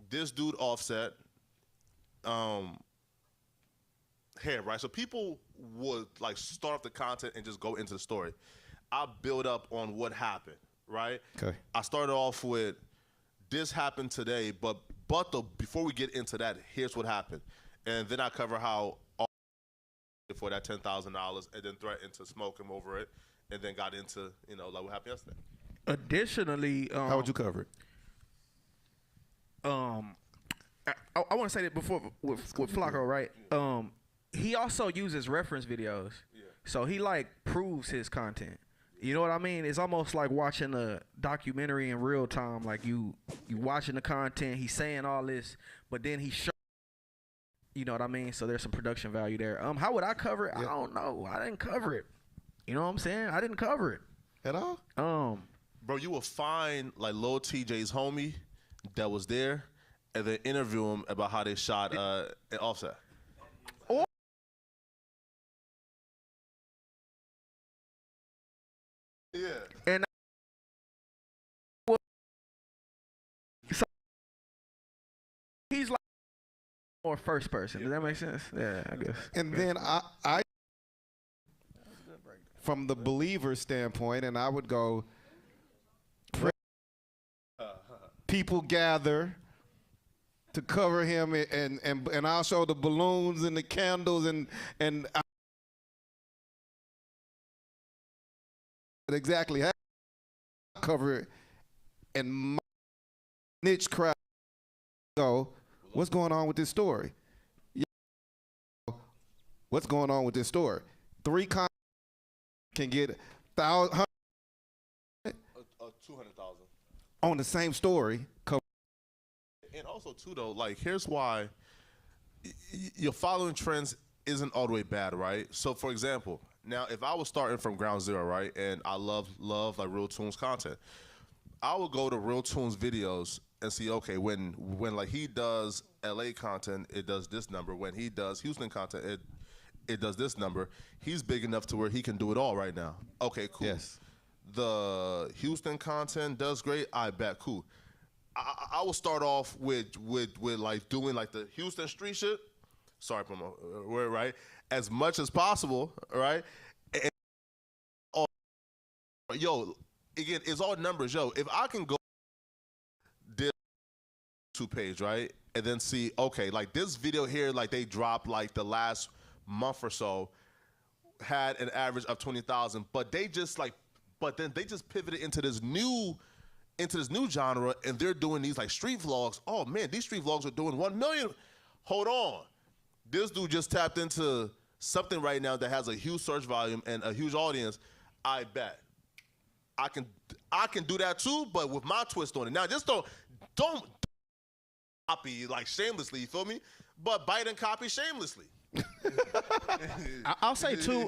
this dude Offset, here, right? So people would like start off the content and just go into the story. I build up on what happened, right? Okay. I started off with this happened today, but before we get into that, here's what happened, and then I cover how for that $10,000 and then threatened to smoke him over it, and then got into like what happened yesterday. Additionally, how would you cover it? I want to say that before with Flacco, right? He also uses reference videos, so he like proves his content. You know what I mean? It's almost like watching a documentary in real time. Like you watching the content, he's saying all this, but then he shows. You know what I mean? So there's some production value there. How would I cover it? I don't know. I didn't cover it. You know what I'm saying? I didn't cover it At all? Bro, you will find like Lil TJ's homie that was there, and then interview him about how they shot an Offset. Or Yeah. and so he's like more first person. Does that make sense? Yeah, I guess. And then I from the believer standpoint, and I would go, people gather to cover him, and I'll show the balloons and the candles and exactly how I cover it, and my niche crowd go, what's going on with this story? What's going on with this story? 3 can get 200,000 on the same story. And also too though, like here's why your following trends isn't all the way bad, right? So for example, now if I was starting from ground zero, right, and I love like Real Tunes content, I would go to Real Tunes videos and see, okay, when like he does LA content, it does this number. When he does Houston content, it does this number. He's big enough to where he can do it all right now. Okay, cool. Yes. The Houston content does great. I bet, cool. I will start off with like doing like the Houston street shit. Sorry, promo word, right? As much as possible, right? And, yo, again, it's all numbers. Yo, if I can go this YouTube page, right, and then see, okay, like this video here, like they dropped like the last month or so, had an average of 20,000, but then they just pivoted into this new genre, and they're doing these like street vlogs. Oh man, these street vlogs are doing 1 million. Hold on, this dude just tapped into something right now that has a huge search volume and a huge audience. I bet I can do that too, but with my twist on it. Now, just don't copy like shamelessly. You feel me? But bite and copy shamelessly. I'll say two.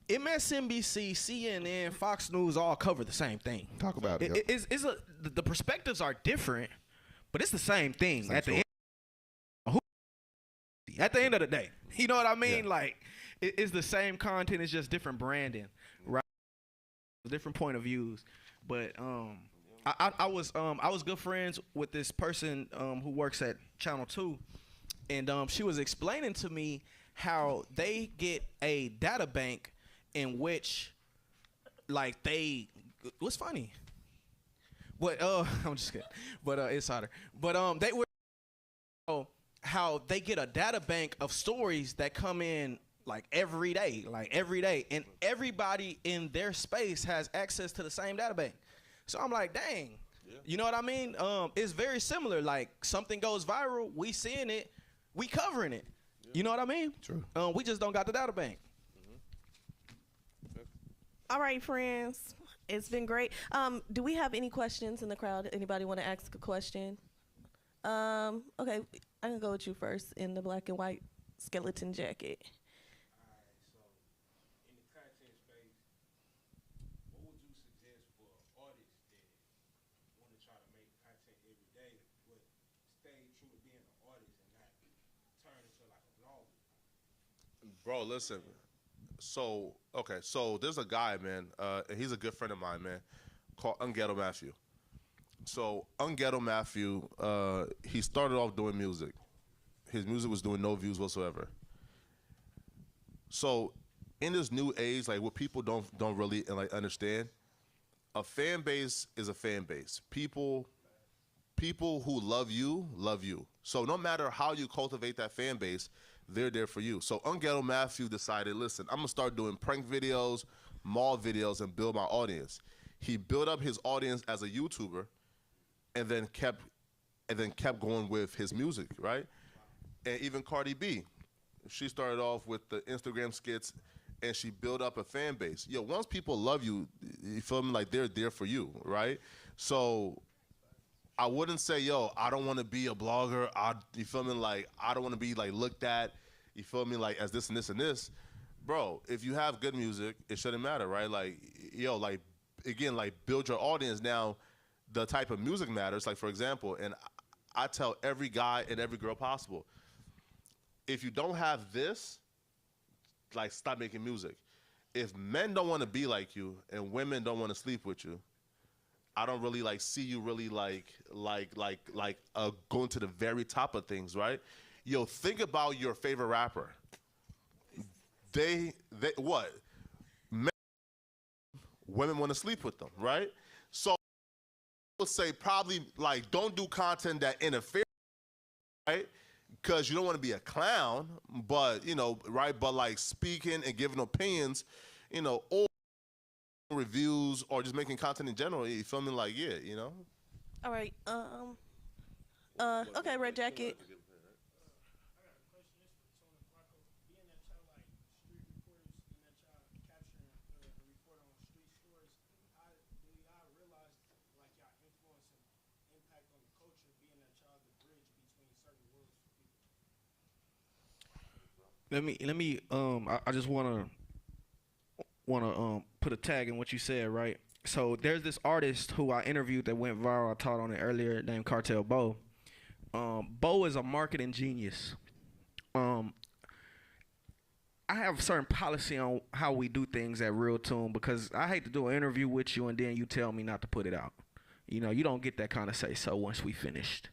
MSNBC, CNN, Fox News all cover the same thing. Talk about it. The perspectives are different, but it's the same thing at the end. At the end of the day, you know what I mean? Yeah. Like it's the same content. It's just different branding, right? Different point of views. But I was good friends with this person who works at Channel 2, and she was explaining to me how they get a data bank in which, like, what's funny? But I'm just kidding. But it's harder. But they were how they get a data bank of stories that come in like every day, and everybody in their space has access to the same data bank. So I'm like, dang, you know what I mean? It's very similar. Like something goes viral, we seeing it, we covering it. You know what I mean? True. We just don't got the data bank. All right, friends. It's been great. Do we have any questions in the crowd? Anybody want to ask a question? Okay, I'm going to go with you first in the black and white skeleton jacket. All right, so in the content space, what would you suggest for artists that want to try to make content every day, but stay true to being an artist and not turn into like a vlogger? Bro, listen. So there's a guy, man, and he's a good friend of mine, man, called Unghetto Matthew. So Unghetto Matthew, he started off doing music. His music was doing no views whatsoever. So in this new age, like what people don't really like understand, a fan base is a fan base. People who love you. So no matter how you cultivate that fan base, they're there for you. So Unghetto Matthew decided, listen, I'm gonna start doing prank videos, mall videos, and build my audience. He built up his audience as a YouTuber, and then kept going with his music, right? And even Cardi B, she started off with the Instagram skits, and she built up a fan base. Yo, once people love you, you feel me? Like they're there for you, right? So I wouldn't say, yo, I don't want to be a blogger. You feel me? Like I don't want to be like looked at you feel me, like as this and this and this, bro, if you have good music, it shouldn't matter, right? Like, yo, like, again, like, build your audience. Now, the type of music matters. Like, for example, and I tell every guy and every girl possible, if you don't have this, like, stop making music. If men don't want to be like you and women don't want to sleep with you, I don't really like see you really going to the very top of things, right? Yo, think about your favorite rapper. They what? Men, women want to sleep with them, right? So I would say probably like don't do content that interferes, right? Because you don't want to be a clown, but you know, right? But like speaking and giving opinions, you know, or reviews or just making content in general, you feel me? Like, yeah, you know. All right. Okay, Red Jacket. Let me I just wanna put a tag in what you said, right? So there's this artist who I interviewed that went viral. I taught on it earlier, named Cartel Bo. Bo is a marketing genius. I have a certain policy on how we do things at Real Tune because I hate to do an interview with you and then you tell me not to put it out. You know, you don't get that kind of say so once we finished.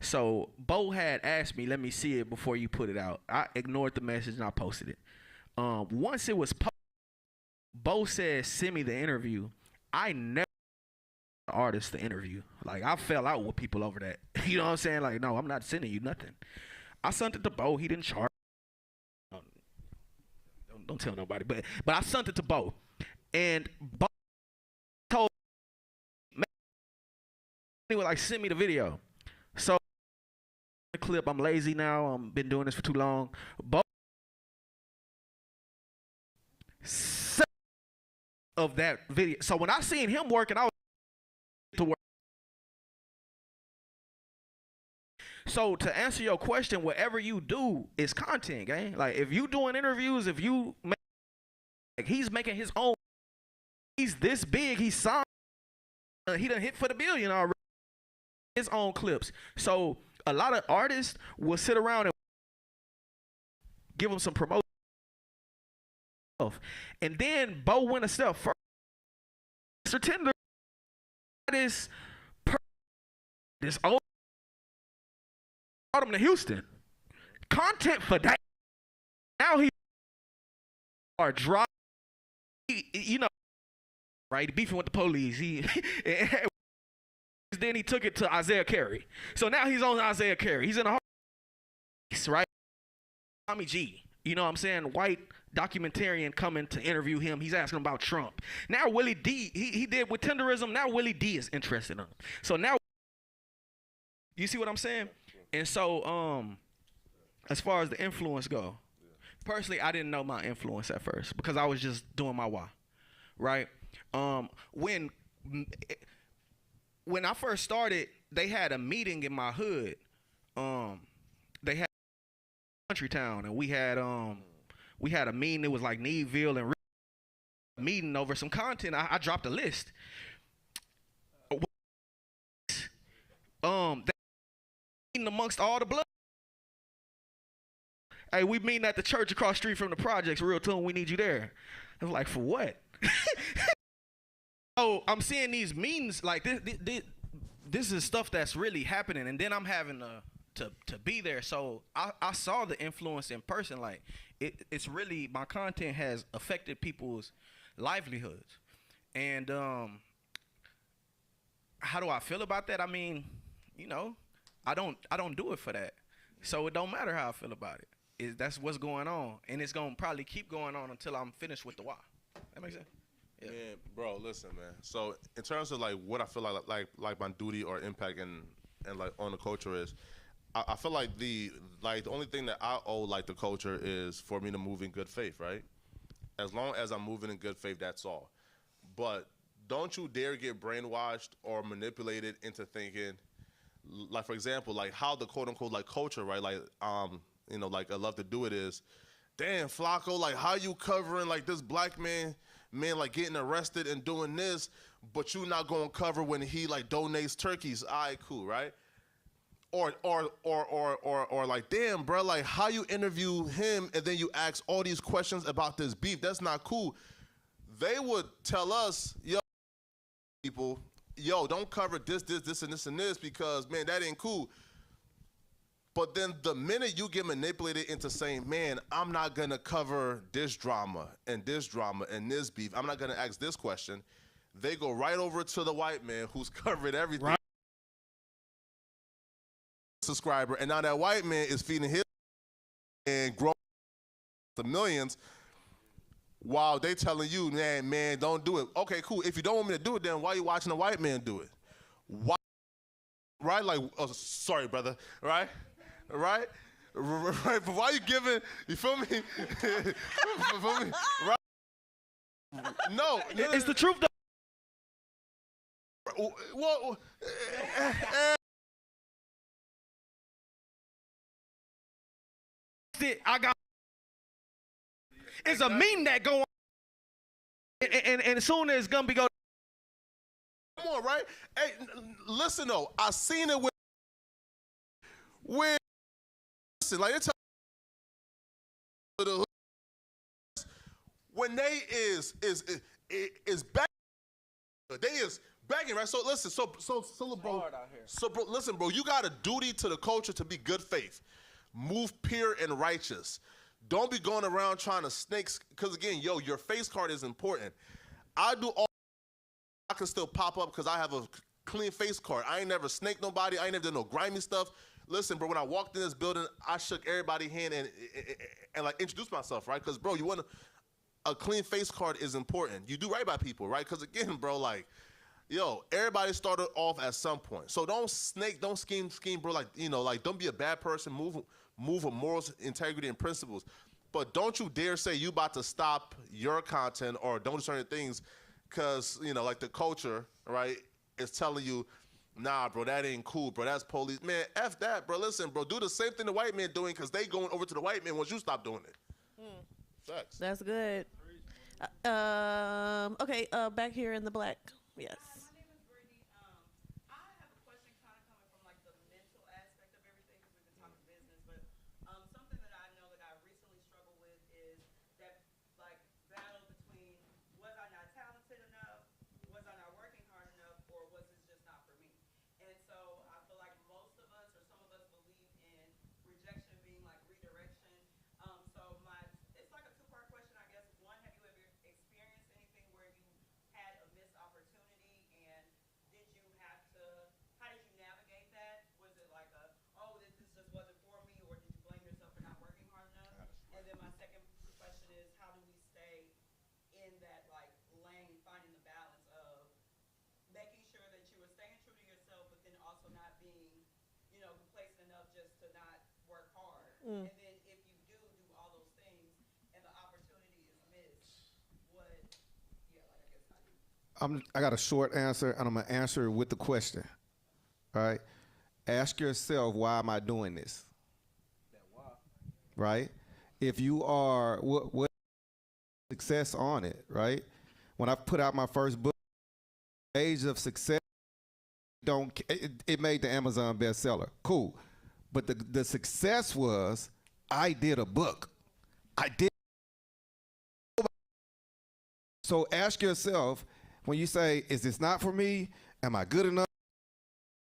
So Bo had asked me, let me see it before you put it out. I ignored the message and I posted it. Once it was posted, Bo said, send me the interview. I never the artist the interview. Like, I fell out with people over that. You know what I'm saying? Like, no, I'm not sending you nothing. I sent it to Bo. He didn't charge. Don't tell nobody. But I sent it to Bo. And Bo told me, he was like, send me the video. So, the clip, I'm lazy now. I've been doing this for too long. Bo of that video. So when I seen him working, I was to work. So to answer your question, whatever you do is content, gang. Like if you doing interviews, if you make, like he's making his own. He's this big. He signed. He done hit for the $1 billion already. His own clips. So a lot of artists will sit around and give him some promotion. And then Bo went a step further. Mr. Tender, this old brought him to Houston. Content for that. Now he are dry. You know, right? Beefing with the police. Then he took it to Isaiah Carey. So now he's on Isaiah Carey. He's in a right. Tommy G. You know what I'm saying? White documentarian coming to interview him. He's asking about Trump. Now Willie D, he did with tenderism. Now Willie D is interested in him. So now, you see what I'm saying? And so, as far as the influence go, personally, I didn't know my influence at first because I was just doing my why, right? When I first started, they had a meeting in my hood. They had country town, and we had a meeting. It was like Needville and meeting over some content. I dropped a list. That meeting amongst all the blood. Hey, we meeting at the church across the street from the projects. Real Tune, we need you there. I was like, for what? Oh, I'm seeing these meetings like this is stuff that's really happening, and then I'm having to be there. So I saw the influence in person. Like it's really, my content has affected people's livelihoods. And how do I feel about that? I mean, you know, I don't do it for that. So it don't matter how I feel about it. That's what's going on, and it's gonna probably keep going on until I'm finished with the why. That makes sense. Yeah. Man, bro, listen, man. So in terms of like what I feel like my duty or impact and like on the culture is, I feel like the only thing that I owe like the culture is for me to move in good faith, right? As long as I'm moving in good faith, that's all. But don't you dare get brainwashed or manipulated into thinking, like for example, like how the quote unquote like culture, right? Like like I love to do it is, damn, Flacco, like how you covering like this black man like getting arrested and doing this, but you not gonna cover when he like donates turkeys. All right, cool, right? Or like, damn, bro, like how you interview him and then you ask all these questions about this beef. That's not cool. They would tell us, yo, people, yo, don't cover this, and this because, man, that ain't cool. But then the minute you get manipulated into saying, man, I'm not going to cover this drama and this beef, I'm not going to ask this question, they go right over to the white man who's covered everything. Right. Subscriber, and now that white man is feeding his and growing the millions while they telling you, man, don't do it. Okay, cool. If you don't want me to do it, then why are you watching the white man do it? Why? Right? Like, oh, sorry, brother. Right? Right? Right? But why you giving, you feel me? You feel me? Right? No. It's the truth, though. Well, I got. It's a meme that go on, and as soon as Gumby go. Come on, right? Hey, listen though, I seen it with listen, like it's when they is back, they is begging, right? So listen, so bro, listen, bro, you got a duty to the culture to be good faith, move pure and righteous. Don't be going around trying to snake, because again, yo, your face card is important. I do all, I can still pop up because I have a clean face card. I ain't never snaked nobody. I ain't never done no grimy stuff. Listen, bro, when I walked in this building, I shook everybody's hand and like introduced myself, right? Because, bro, you want a clean face card is important. You do right by people, right? Because again, bro, like, yo, everybody started off at some point. So don't snake, don't scheme, bro. Like, like don't be a bad person. Move with morals, integrity, and principles. But don't you dare say you about to stop your content or don't do certain things because, like the culture, right, is telling you, nah, bro, that ain't cool, bro. That's police. Man, F that, bro. Listen, bro, do the same thing the white man doing because they going over to the white man once you stop doing it. Facts. That's good. Okay, back here in the black. Yes. And then if you do all those things and the opportunity is missed, I guess I got a short answer, and I'm going to answer with the question. All right? Ask yourself, why am I doing this? Right? If you are, what success on it, right? When I put out my first book, Age of Success, it made the Amazon bestseller. Cool. But the success was I did a book. I did. So ask yourself, when you say, is this not for me? Am I good enough?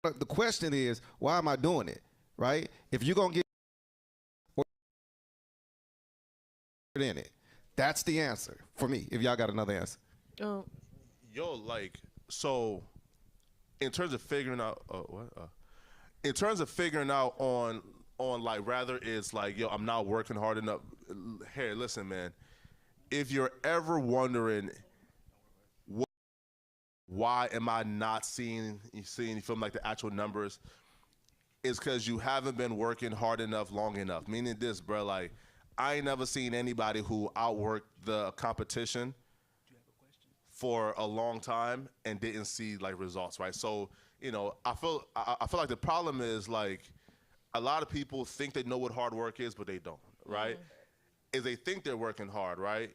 The question is, why am I doing it, right? If you're going to get in it, that's the answer for me, if y'all got another answer. Oh. Yo, like, so in terms of figuring out, in terms of figuring out on like rather it's like, yo, I'm not working hard enough. Hey, listen, man. If you're ever wondering why am I not seeing you feel like the actual numbers, it's because you haven't been working hard enough long enough. Meaning this, bro, like I ain't never seen anybody who outworked the competition for a long time and didn't see like results, right? So, I feel like the problem is like a lot of people think they know what hard work is, but they don't, right? Is they think they're working hard, right?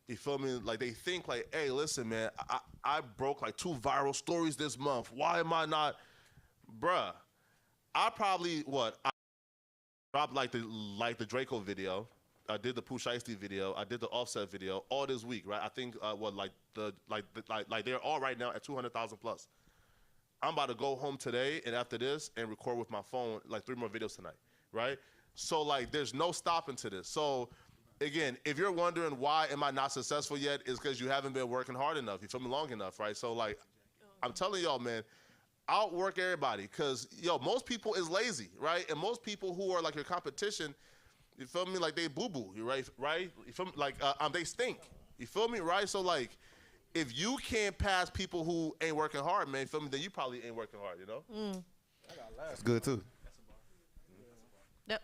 You feel me? Like they think like, hey, listen, man, I broke like 2 viral stories this month. Why am I not, bruh? I probably I dropped like the Draco video. I did the Pooh Shiesty video. I did the Offset video all this week, right? I think they're all right now at 200,000 plus. I'm about to go home today and after this and record with my phone like 3 more videos tonight, right? So like there's no stopping to this. So again, if you're wondering why am I not successful yet, it's because you haven't been working hard enough. You feel me? Long enough, right? So like I'm telling y'all, man, outwork everybody, because most people is lazy, right? And most people who are like your competition, you feel me, like they boo-boo, right? You feel me? Like they stink, you feel me, right? So like if you can't pass people who ain't working hard, man, you feel me, then you probably ain't working hard, That's good too. You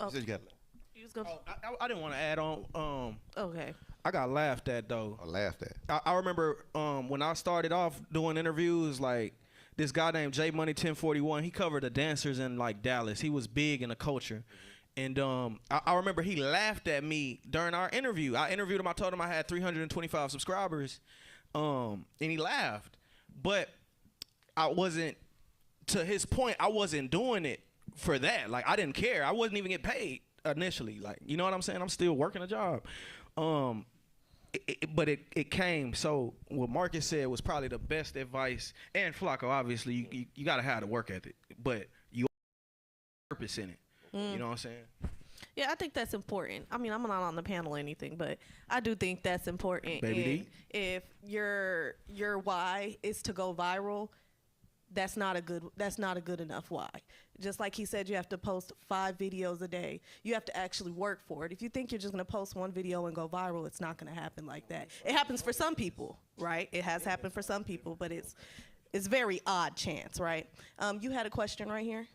I didn't want to add on. Okay. I got laughed at though. Laughed at. I remember when I started off doing interviews, like this guy named J Money 1041. He covered the dancers in like Dallas. He was big in the culture, and I remember he laughed at me during our interview. I interviewed him. I told him I had 325 subscribers, and he laughed. But I wasn't. To his point, I wasn't doing it for that. Like I didn't care. I wasn't even getting paid initially. Like you know what I'm saying? I'm still working a job. But it came. So what Marcus said was probably the best advice. And Flacco, obviously, you got to have the work ethic, but you purpose in it. You know what I'm saying? Yeah, I think that's important. I mean, I'm not on the panel or anything, but I do think that's important. Baby and if your why is to go viral, that's not a good enough why. Just like he said, you have to post 5 videos a day. You have to actually work for it. If you think you're just going to post 1 video and go viral, it's not going to happen like that. It happens for some people, right? It has happened for some people, but it's very odd chance, right? You had a question right here.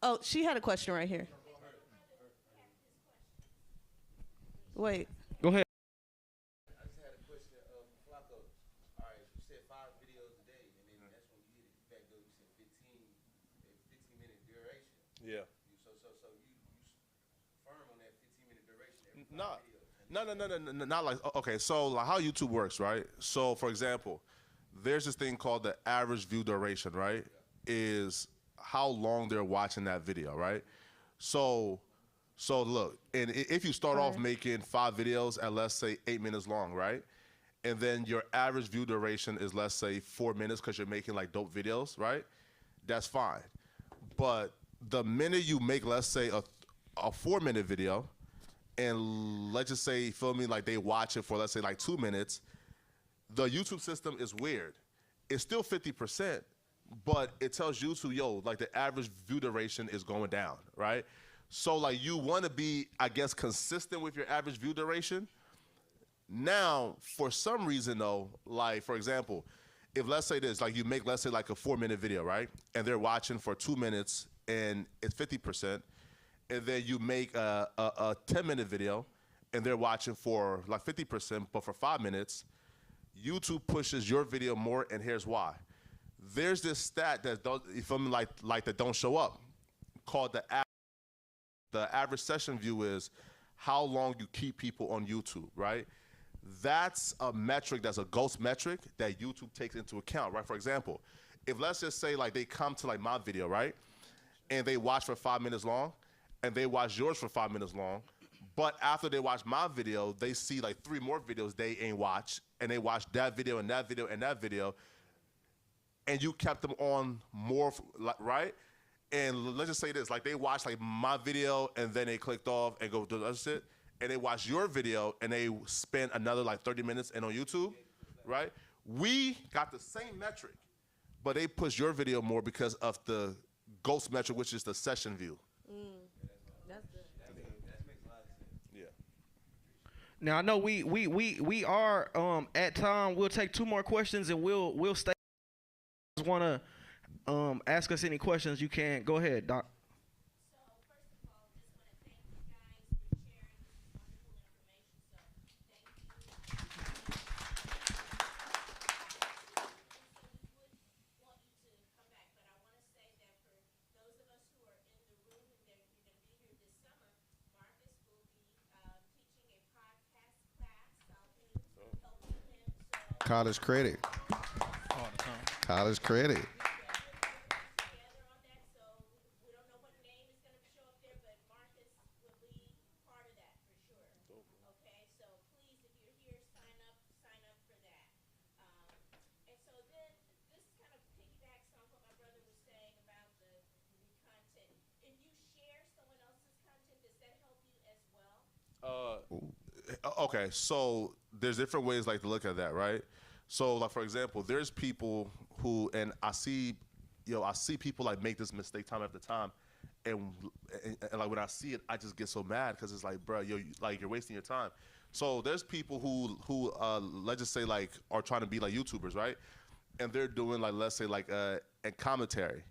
Oh, she had a question right here. Wait. Go ahead. I just had a question. Flacco, all right, you said 5 videos a day, and then that's when you hit it. Back though, you said 15-minute duration. Yeah. So you firm on that 15-minute duration every 5 No, videos. not like, okay, so like how YouTube works, right? So for example, there's this thing called the average view duration, right? Is how long they're watching that video, right? So look, and if you start off making 5 videos at, let's say, 8 minutes long, right? And then your average view duration is, let's say, 4 minutes because you're making like dope videos, right? That's fine. But the minute you make, let's say, a 4-minute video, and let's just say, feel me, like they watch it for, let's say, like 2 minutes, the YouTube system is weird. It's still 50%, but it tells YouTube, yo, like the average view duration is going down, right? So like you want to be, I guess, consistent with your average view duration. Now, for some reason though, like for example, if let's say this, like you make, let's say like a 4-minute video, right? And they're watching for 2 minutes and it's 50%. And then you make a 10-minute video and they're watching for like 50%, but for 5 minutes, YouTube pushes your video more, and here's why. There's this stat that don't, you feel me, like that don't show up, called the average session view is how long you keep people on YouTube, right? That's a metric, that's a ghost metric that YouTube takes into account, right? For example, if let's just say like they come to like my video, right? And they watch for 5 minutes long, and they watch yours for 5 minutes long, but after they watch my video, they see like 3 more videos they ain't watch, and they watch that video and that video and that video, and you kept them on more, right? And let's just say this, like they watched like my video and then they clicked off and go do other shit, and they watch your video and they spend another like 30 minutes and on YouTube, right? We got the same metric, but they push your video more because of the ghost metric, which is the session view. That's good. That makes a lot of sense. Yeah. Now I know we are at time. We'll take 2 more questions and we'll stay. Want to ask us any questions, you can. Go ahead, Doc. So, first of all, just want to thank you guys for sharing this wonderful information. So, thank you. College credit. College credit. Okay, so there's different ways like to look at that, right? So like for example, there's people who, and I see people like make this mistake time after time, and like when I see it, I just get so mad because it's like, bro, you're wasting your time. So there's people who let's just say like are trying to be like YouTubers, right? And they're doing like, let's say like a commentary,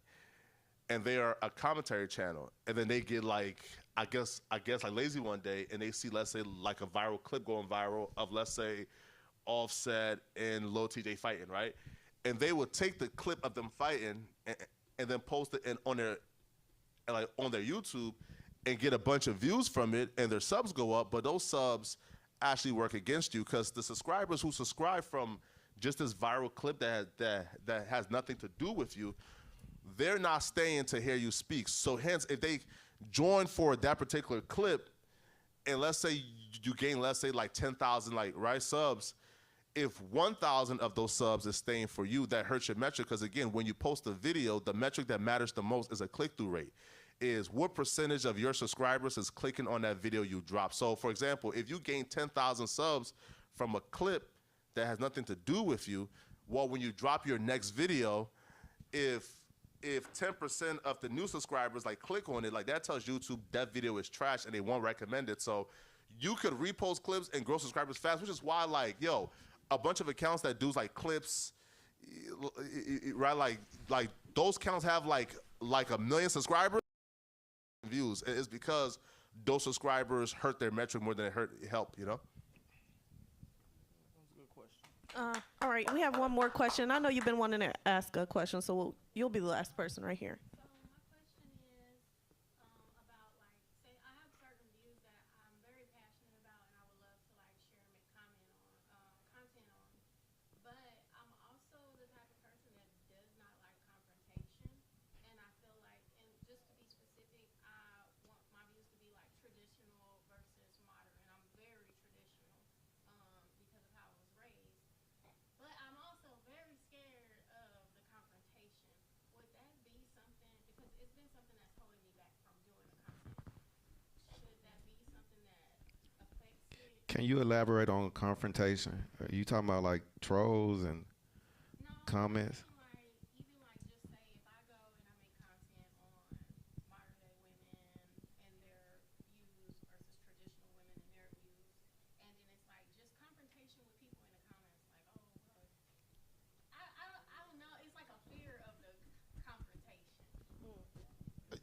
and they are a commentary channel, and then they get like, I guess like lazy one day, and they see, let's say, like a viral clip going viral of, let's say, Offset and Lil TJ fighting, right? And they would take the clip of them fighting and then post it on their YouTube and get a bunch of views from it, and their subs go up, but those subs actually work against you because the subscribers who subscribe from just this viral clip that has nothing to do with you, they're not staying to hear you speak. So hence, if they join for that particular clip, and let's say you gain, let's say like 10,000 subs, if 1,000 of those subs is staying for you, that hurts your metric. Because again, when you post a video, the metric that matters the most is a click-through rate. Is what percentage of your subscribers is clicking on that video you drop. So for example, if you gain 10,000 subs from a clip that has nothing to do with you, well, when you drop your next video, if 10% of the new subscribers like click on it, like that tells YouTube that video is trash and they won't recommend it. So you could repost clips and grow subscribers fast, which is why a bunch of accounts that do like clips, right? Like those accounts have like 1 million subscribers views. It's because those subscribers hurt their metric more than it help, you know? All right, we have one more question. I know you've been wanting to ask a question, so you'll be the last person right here. Can you elaborate on confrontation? Are you talking about like trolls and comments?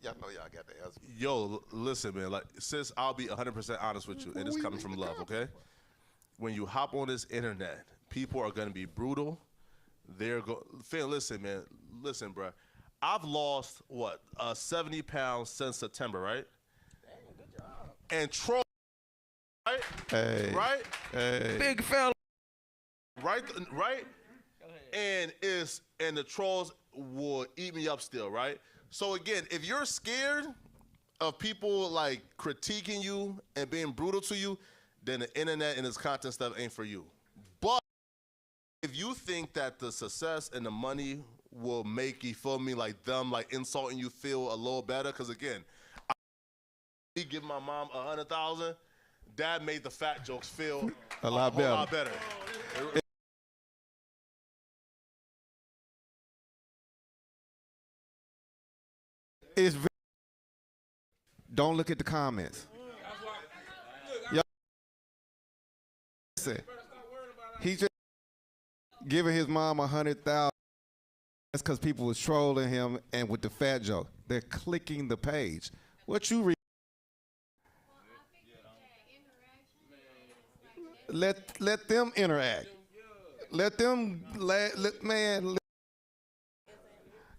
Y'all know y'all got the answer. Yo, listen, man. Like, sis, I'll be 100% honest with you, and it's coming from love, okay? When you hop on this internet, people are gonna be brutal. Phil, listen, man. Listen, bro. I've lost 70 pounds since September, right? Dang, good job. And troll, right? Hey. Right? Hey. Big fella. Right? And the trolls will eat me up still, right? So again, if you're scared of people like critiquing you and being brutal to you, then the internet and its content stuff ain't for you. But if you think that the success and the money will make you feel me like them like insulting you feel a little better, because again, I give my mom 100,000, Dad made the fat jokes feel a lot better. It's don't look at the comments. Listen, he just giving his mom 100,000. That's because people was trolling him, and with the fat joke, they're clicking the page. What you read? Let them interact. Let them man.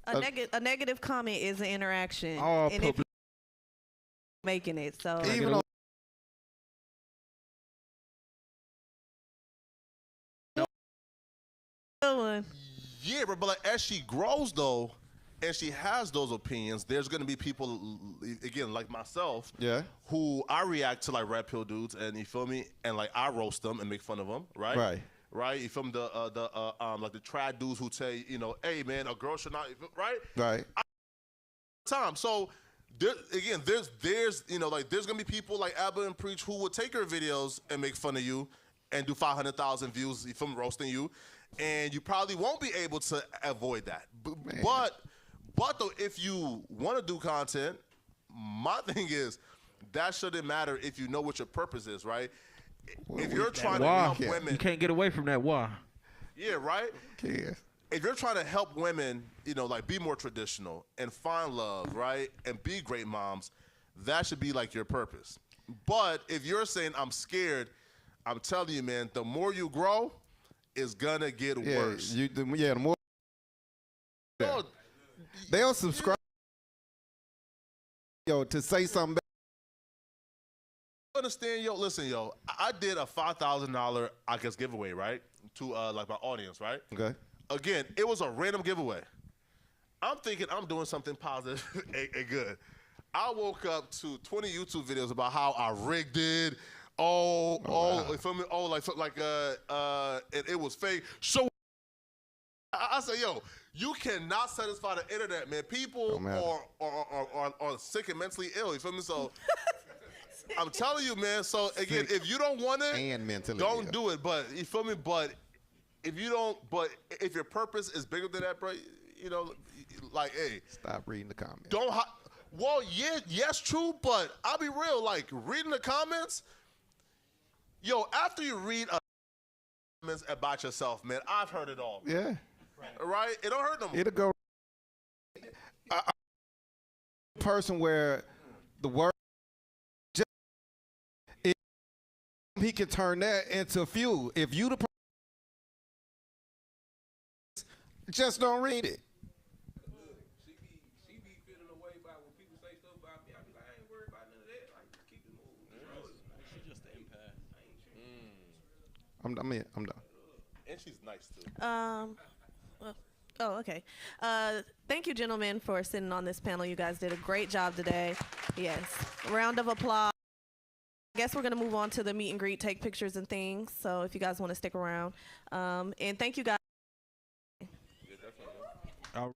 A negative comment is an interaction, All and if making it so. Even on Good one. Yeah, but like as she grows though, and she has those opinions, there's gonna be people again like myself, Yeah. who I react to like red pill dudes, and you feel me, and like I roast them and make fun of them, right? Right. Right. You feel me? Like the trad dudes who say, you know, hey man, a girl should not, right? Right. Time. So again, there's you know like there's gonna be people like Abba and Preach who would take her videos and make fun of you and do 500,000 views from roasting you, and you probably won't be able to avoid that. But though, if you want to do content, my thing is that shouldn't matter if you know what your purpose is, right? If you're trying to help women, you can't get away from that. Why? yeah, right. Yeah. If you're trying to help women, you know, like be more traditional and find love, right, and be great moms, that should be like your purpose. But if you're saying I'm scared, I'm telling you, man, the more you grow, it's gonna get worse. The more No, they'll subscribe to say something. understand, yo. Listen, yo. I did a $5,000, I guess, giveaway, right, to like my audience, right? Okay. Again, it was a random giveaway. I'm thinking I'm doing something positive and good. I woke up to 20 YouTube videos about how I rigged it. Wow. You feel me? It was fake. So I say, yo, you cannot satisfy the internet, man. People are sick and mentally ill. You feel me? So I'm telling you, man. So again, if you don't want it, And mentally don't ill. do it. But you feel me? But if you don't, if your purpose is bigger than that, bro, you know, like, hey, Stop reading the comments. Well, yeah, yes, true, but I'll be real. Like reading the comments, yo, after you read comments about yourself, man, I've heard it all. Yeah. Right? It don't hurt no more. It'll go. Person where the word he can turn that into fuel. If you the just don't read it. She be feeling away about when people say stuff about me. I be like, I ain't worried about none of that. Like, just keep it moving. She's just the empath. I'm done. And she's nice too. Okay. Thank you, gentlemen, for sitting on this panel. You guys did a great job today. Yes. Round of applause. I guess we're going to move on to the meet and greet, take pictures and things. So if you guys want to stick around. And thank you guys. Yeah, definitely.